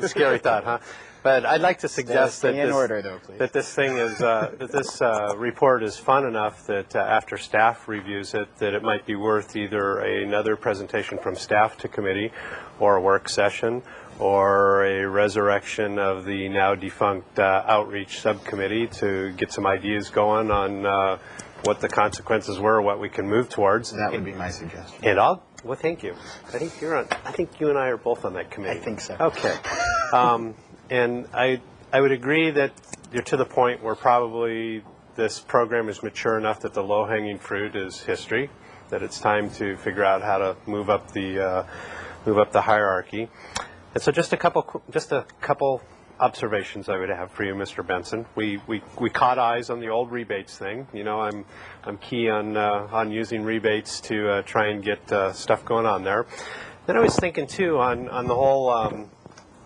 scary thought, huh? But I'd like to suggest Stay in order, though, please. that this thing is that this report is fun enough that after staff reviews it, that it might be worth either another presentation from staff to committee, or a work session, or a resurrection of the now defunct outreach subcommittee to get some ideas going on what the consequences were, what we can move towards. That would be my suggestion. And well, thank you. I think I think you and I are both on that committee. I think so. Okay. And I would agree that you're to the point where probably this program is mature enough that the low-hanging fruit is history, that it's time to figure out how to move up the hierarchy. And so just a couple observations I would have for you, Mr. Benson. We caught eyes on the old rebates thing. You know, I'm key on using rebates to try and get stuff going on there. Then I was thinking too on the whole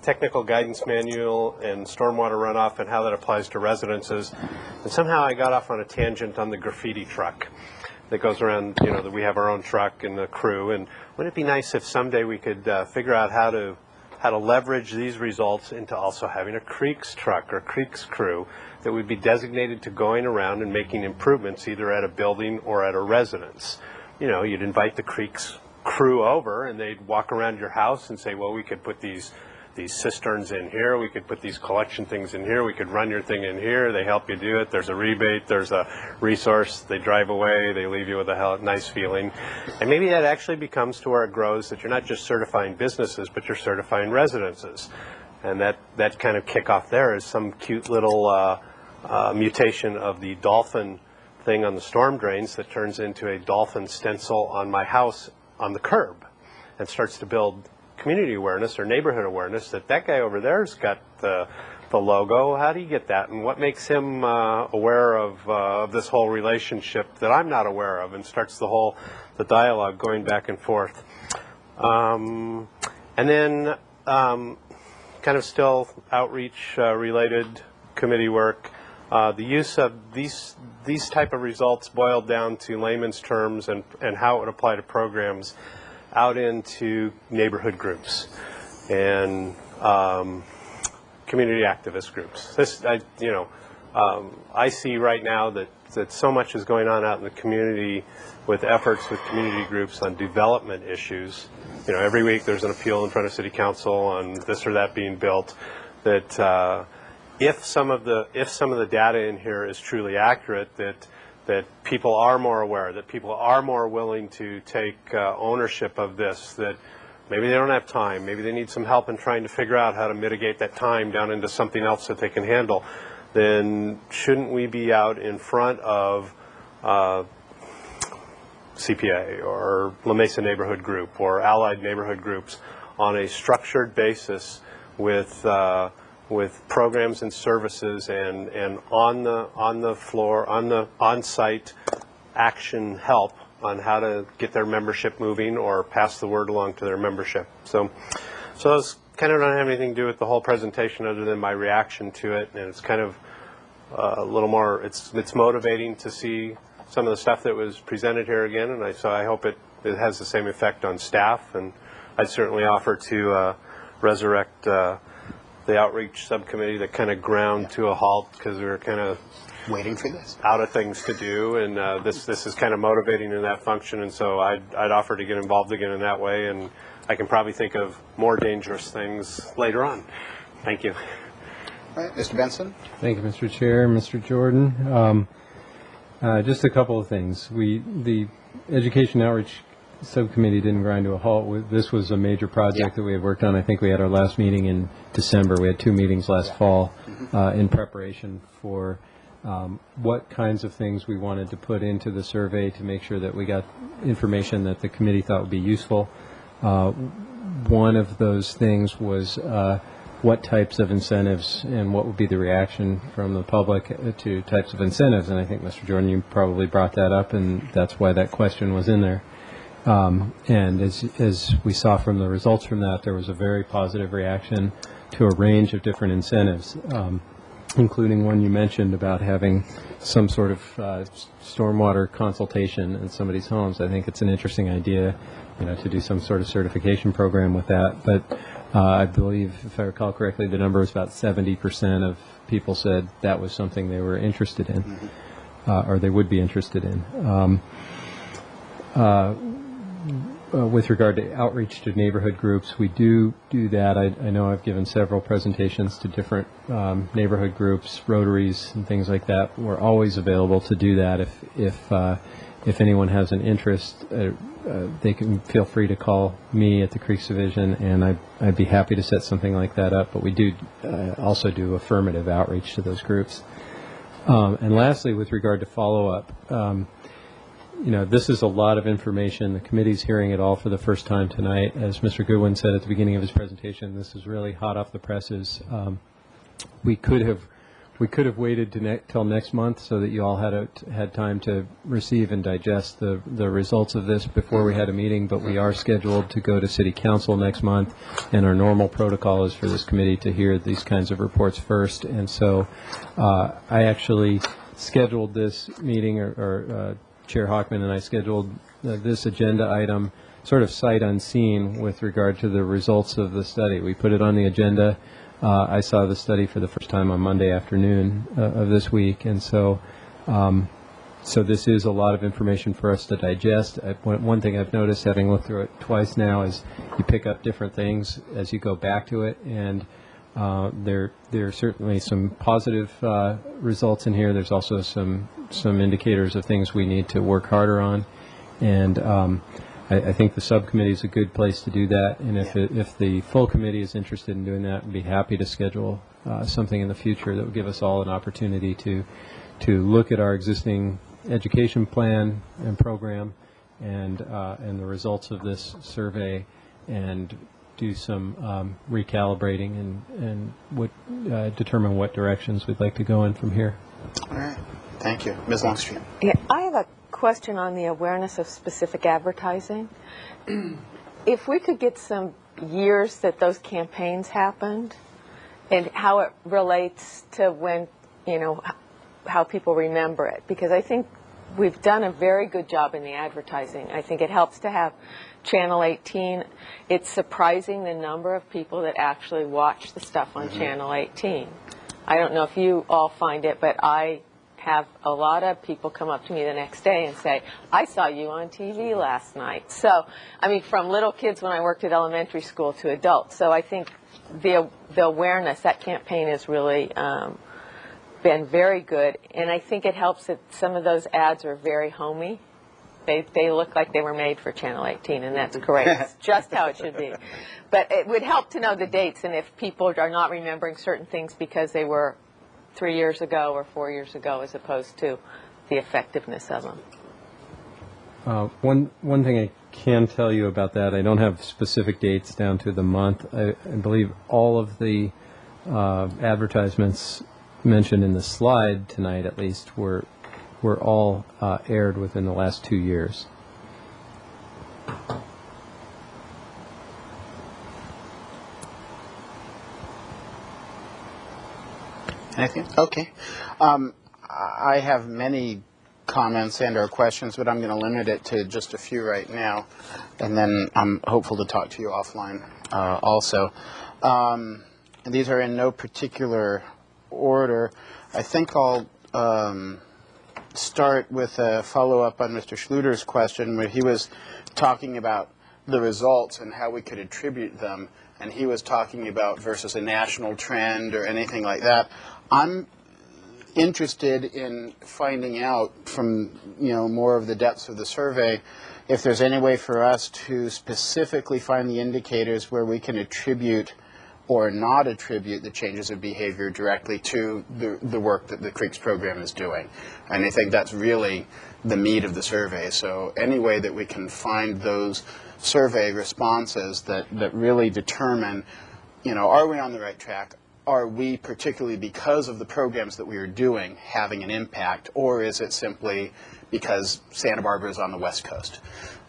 technical guidance manual and stormwater runoff and how that applies to residences. And somehow I got off on a tangent on the graffiti truck that goes around, you know, that we have our own truck and the crew. And wouldn't it be nice if someday we could figure out how to leverage these results into also having a Creeks truck or Creeks crew that would be designated to going around and making improvements either at a building or at a residence. You know, you'd invite the Creeks crew over and they'd walk around your house and say, well, we could put these cisterns in here, we could put these collection things in here, we could run your thing in here, they help you do it, there's a rebate, there's a resource, they drive away, they leave you with a nice feeling. And maybe that actually becomes to where it grows that you're not just certifying businesses, but you're certifying residences. And that kind of kickoff there is some cute little mutation of the dolphin thing on the storm drains that turns into a dolphin stencil on my house on the curb and starts to build community awareness or neighborhood awareness that guy over there's got the logo. How do you get that? And what makes him aware of this whole relationship that I'm not aware of, and starts the dialogue going back and forth. And then kind of still outreach related committee work. The use of these type of results boiled down to layman's terms and how it would apply to programs out into neighborhood groups and community activist groups. I see right now that so much is going on out in the community with efforts with community groups on development issues. You know, every week there's an appeal in front of City Council on this or that being built. That if some of the data in here is truly accurate, that people are more aware, that people are more willing to take ownership of this, that maybe they don't have time, maybe they need some help in trying to figure out how to mitigate that time down into something else that they can handle, then shouldn't we be out in front of CPA or La Mesa Neighborhood Group or allied neighborhood groups on a structured basis with programs and services and on the floor, on-site action help on how to get their membership moving or pass the word along to their membership. So those kind of don't have anything to do with the whole presentation other than my reaction to it, and it's kind of a little more, it's motivating to see some of the stuff that was presented here again, and so I hope it has the same effect on staff, and I'd certainly offer to resurrect the outreach subcommittee that kind of ground to a halt because we were kind of waiting for this, out of things to do, and this is kind of motivating in that function, and so I'd offer to get involved again in that way, and I can probably think of more dangerous things later on. Thank you. All right, Mr. Benson. Thank you, Mr. Chair, Mr. Jordan. Just a couple of things. The Education Outreach Subcommittee didn't grind to a halt. This was a major project that we had worked on. I think we had our last meeting in December. We had 2 meetings last fall in preparation for what kinds of things we wanted to put into the survey to make sure that we got information that the committee thought would be useful. One of those things was what types of incentives and what would be the reaction from the public to types of incentives. And I think, Mr. Jordan, you probably brought that up, and that's why that question was in there. And as we saw from the results from that, there was a very positive reaction to a range of different incentives, including one you mentioned about having some sort of stormwater consultation in somebody's homes. I think it's an interesting idea, to do some sort of certification program with that. But I believe, if I recall correctly, the number was about 70% of people said that was something they were interested in, or they would be interested in. With regard to outreach to neighborhood groups, we do that. I know I've given several presentations to different neighborhood groups, Rotaries, and things like that. We're always available to do that. If anyone has an interest, they can feel free to call me at the Creeks Division, and I'd be happy to set something like that up. But we do also do affirmative outreach to those groups. And lastly, with regard to follow-up, this is a lot of information. The committee's hearing it all for the first time tonight. As Mr. Goodwin said at the beginning of his presentation, this is really hot off the presses. We could have We could have waited to till next month so that you all had time to receive and digest the results of this before we had a meeting, but we are scheduled to go to City Council next month, and our normal protocol is for this committee to hear these kinds of reports first. And so I actually scheduled this meeting, or Chair Hockman and I scheduled this agenda item sort of sight unseen with regard to the results of the study. We put it on the agenda. I saw the study for the first time on Monday afternoon of this week, and so so this is a lot of information for us to digest. One thing I've noticed, having looked through it twice now, is you pick up different things as you go back to it, and there are certainly some positive results in here. There's also some indicators of things we need to work harder on, and I think the subcommittee is a good place to do that, and if the full committee is interested in doing that, I'd be happy to schedule something in the future that would give us all an opportunity to look at our existing education plan and program and the results of this survey, and do some recalibrating and determine what directions we'd like to go in from here. All right. Thank you. Ms. Longstreet. Yeah, I have a question on the awareness of specific advertising. If we could get some years that those campaigns happened and how it relates to when, how people remember it, because I think we've done a very good job in the advertising. I think it helps to have Channel 18. It's surprising the number of people that actually watch the stuff on Channel 18. I don't know if you all find it, but I have a lot of people come up to me the next day and say, I saw you on TV last night. So, I mean, from little kids when I worked at elementary school to adults. So I think the awareness, that campaign has really been very good. And I think it helps that some of those ads are very homey. They look like they were made for Channel 18, and that's great. It's just how it should be. But it would help to know the dates, and if people are not remembering certain things because they were 3 years ago or 4 years ago, as opposed to the effectiveness of them. One thing I can tell you about that, I don't have specific dates down to the month. I believe all of the advertisements mentioned in the slide tonight, at least, were all aired within the last 2 years. Anything? Okay. I have many comments and or questions, but I'm going to limit it to just a few right now, and then I'm hopeful to talk to you offline also. And these are in no particular order. I think I'll start with a follow-up on Mr. Schluter's question, where he was talking about the results and how we could attribute them, and he was talking about versus a national trend or anything like that. I'm interested in finding out from more of the depths of the survey if there's any way for us to specifically find the indicators where we can attribute or not attribute the changes of behavior directly to the work that the Creeks program is doing. And I think that's really the meat of the survey. So any way that we can find those survey responses that really determine, are we on the right track? Are we, particularly because of the programs that we are doing, having an impact? Or is it simply because Santa Barbara is on the West Coast,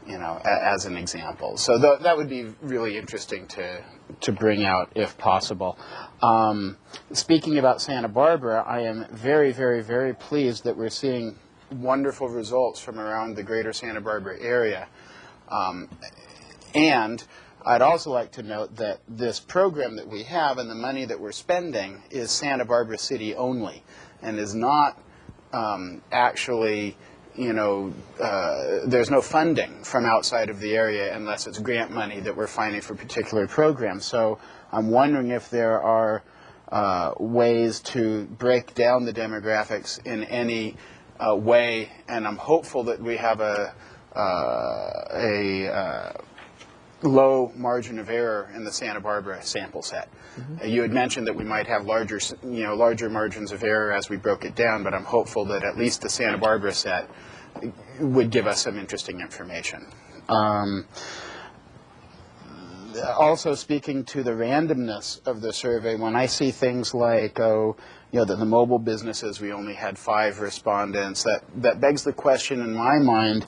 as an example? So that would be really interesting to bring out if possible. Speaking about Santa Barbara, I am very, very, very pleased that we're seeing wonderful results from around the greater Santa Barbara area. And I'd also like to note that this program that we have and the money that we're spending is Santa Barbara City only, and is not actually, there's no funding from outside of the area unless it's grant money that we're finding for particular programs. So I'm wondering if there are ways to break down the demographics in any way, and I'm hopeful that we have a low margin of error in the Santa Barbara sample set. You had mentioned that we might have larger margins of error as we broke it down, but I'm hopeful that at least the Santa Barbara set would give us some interesting information. Also, speaking to the randomness of the survey, when I see things like, that the mobile businesses, we only had 5 respondents. That begs the question in my mind,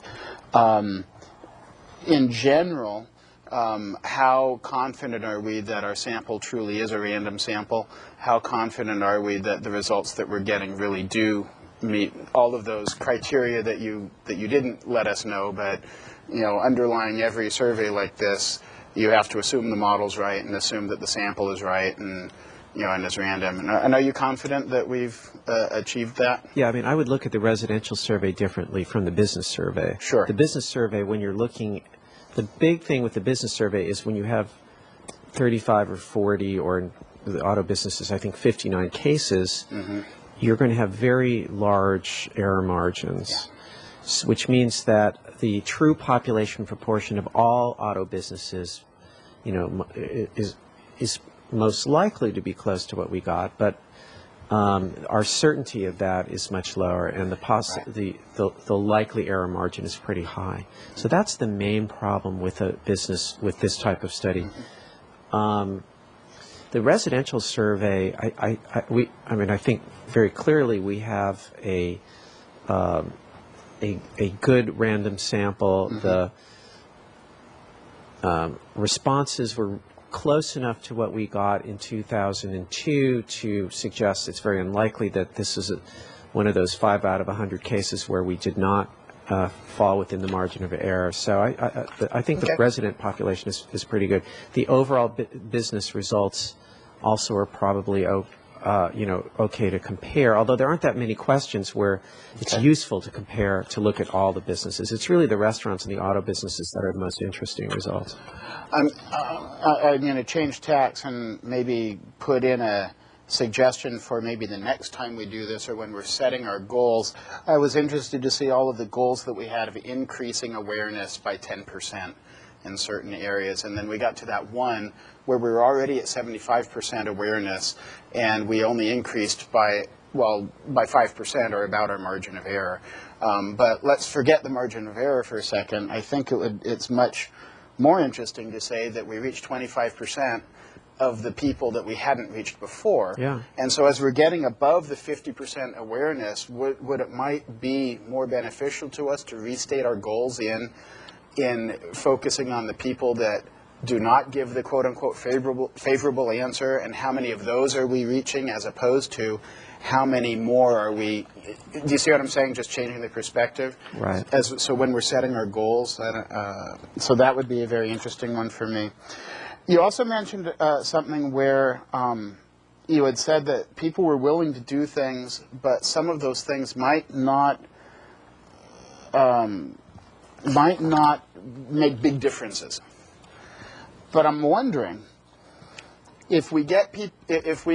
in general, how confident are we that our sample truly is a random sample? How confident are we that the results that we're getting really do meet all of those criteria that you didn't let us know, but underlying every survey like this, you have to assume the model's right and assume that the sample is right and and is random. And are you confident that we've achieved that? Yeah, I mean, I would look at the residential survey differently from the business survey. Sure. The business survey, when you're looking, the big thing with the business survey is when you have 35 or 40, or in the auto businesses, I think 59 cases, you're going to have very large error margins, which means that the true population proportion of all auto businesses, is most likely to be close to what we got, but our certainty of that is much lower, and the likely error margin is pretty high. So that's the main problem with a business with this type of study. The residential survey, I think very clearly we have a good random sample. The responses were close enough to what we got in 2002 to suggest it's very unlikely that this is one of those 5 out of 100 cases where we did not fall within the margin of error. So I think the resident population is pretty good. The overall business results also are probably okay to compare, although there aren't that many questions where it's useful to compare, to look at all the businesses. It's really the restaurants and the auto businesses that are the most interesting results. I'm going to change tacks and maybe put in a suggestion for maybe the next time we do this or when we're setting our goals. I was interested to see all of the goals that we had of increasing awareness by 10% in certain areas, and then we got to that one where we were already at 75% awareness, and we only increased by 5%, or about our margin of error. But let's forget the margin of error for a second. I think it's much more interesting to say that we reached 25% of the people that we hadn't reached before. Yeah. And so as we're getting above the 50% awareness, would it might be more beneficial to us to restate our goals in focusing on the people that do not give the quote-unquote favorable answer, and how many of those are we reaching, as opposed to how many more are we? Do you see what I'm saying? Just changing the perspective. Right. So when we're setting our goals, so that would be a very interesting one for me. You also mentioned something where you had said that people were willing to do things, but some of those things might not make big differences. But I'm wondering if we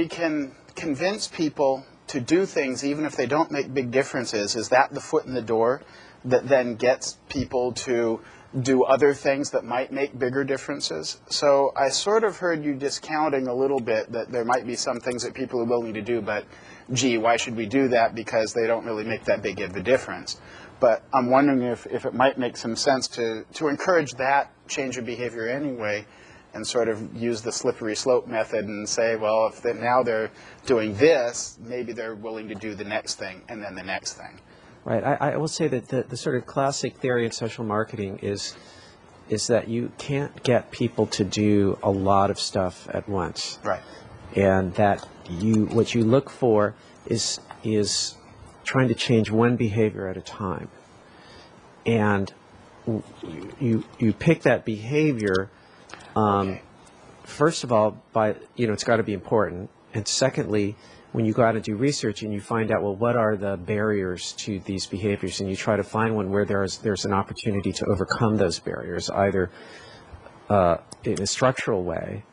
can convince people to do things even if they don't make big differences, is that the foot in the door that then gets people to do other things that might make bigger differences? So I sort of heard you discounting a little bit that there might be some things that people are willing to do, but gee, why should we do that, because they don't really make that big of a difference. But I'm wondering if it might make some sense to encourage that change of behavior anyway, and sort of use the slippery slope method and say, well, if now they're doing this, maybe they're willing to do the next thing and then the next thing. Right. I will say that the sort of classic theory in social marketing is that you can't get people to do a lot of stuff at once. Right. And that what you look for is trying to change one behavior at a time. And you pick that behavior, first of all, it's got to be important. And secondly, when you go out and do research and you find out, well, what are the barriers to these behaviors? And you try to find one where there's an opportunity to overcome those barriers, either in a structural way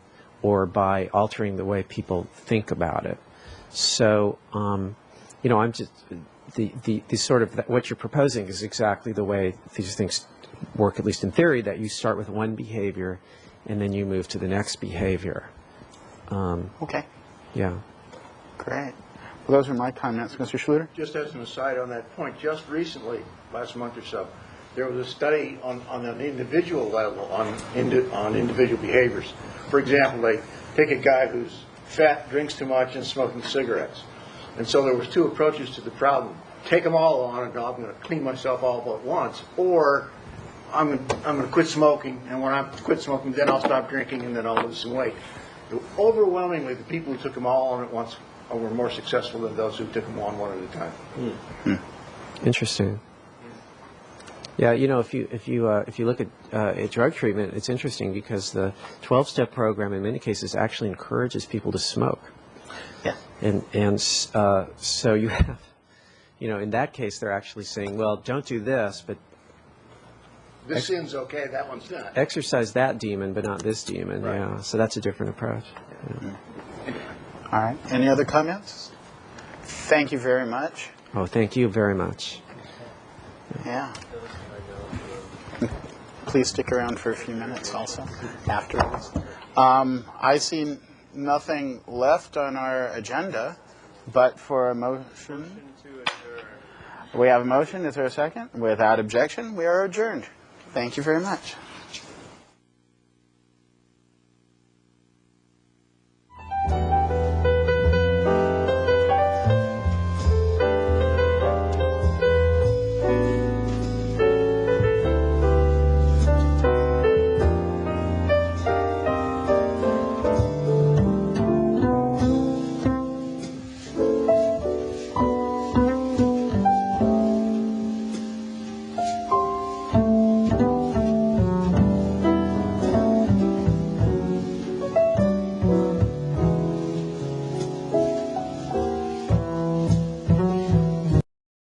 or by altering the way people think about it. So, I'm just, the sort of, what you're proposing is exactly the way these things work, at least in theory, that you start with one behavior and then you move to the next behavior. Okay. Yeah. Great. Well, those are my comments. Mr. Schluter? Just as an aside on that point, just recently, last month or so, there was a study on an individual level on individual behaviors. For example, they take a guy who's fat, drinks too much, and smoking cigarettes. And so there was two approaches to the problem. Take them all on, and I'm going to clean myself all at once, or I'm going to quit smoking, and when I quit smoking, then I'll stop drinking, and then I'll lose some weight. Overwhelmingly, the people who took them all on at once were more successful than those who took them on one at a time. Interesting. Yeah, you know, if you look at drug treatment, it's interesting because the 12-step program in many cases actually encourages people to smoke. Yeah. And so you have, you know, in that case, they're actually saying, well, don't do this, but This sin's okay, that one's not. exercise that demon, but not this demon. Right. Yeah. So that's a different approach. Yeah. All right. Any other comments? Thank you very much. Oh, thank you very much. Yeah. Please stick around for a few minutes also afterwards. I see nothing left on our agenda, but for a motion. We have a motion. Is there a second? Without objection, we are adjourned. Thank you very much.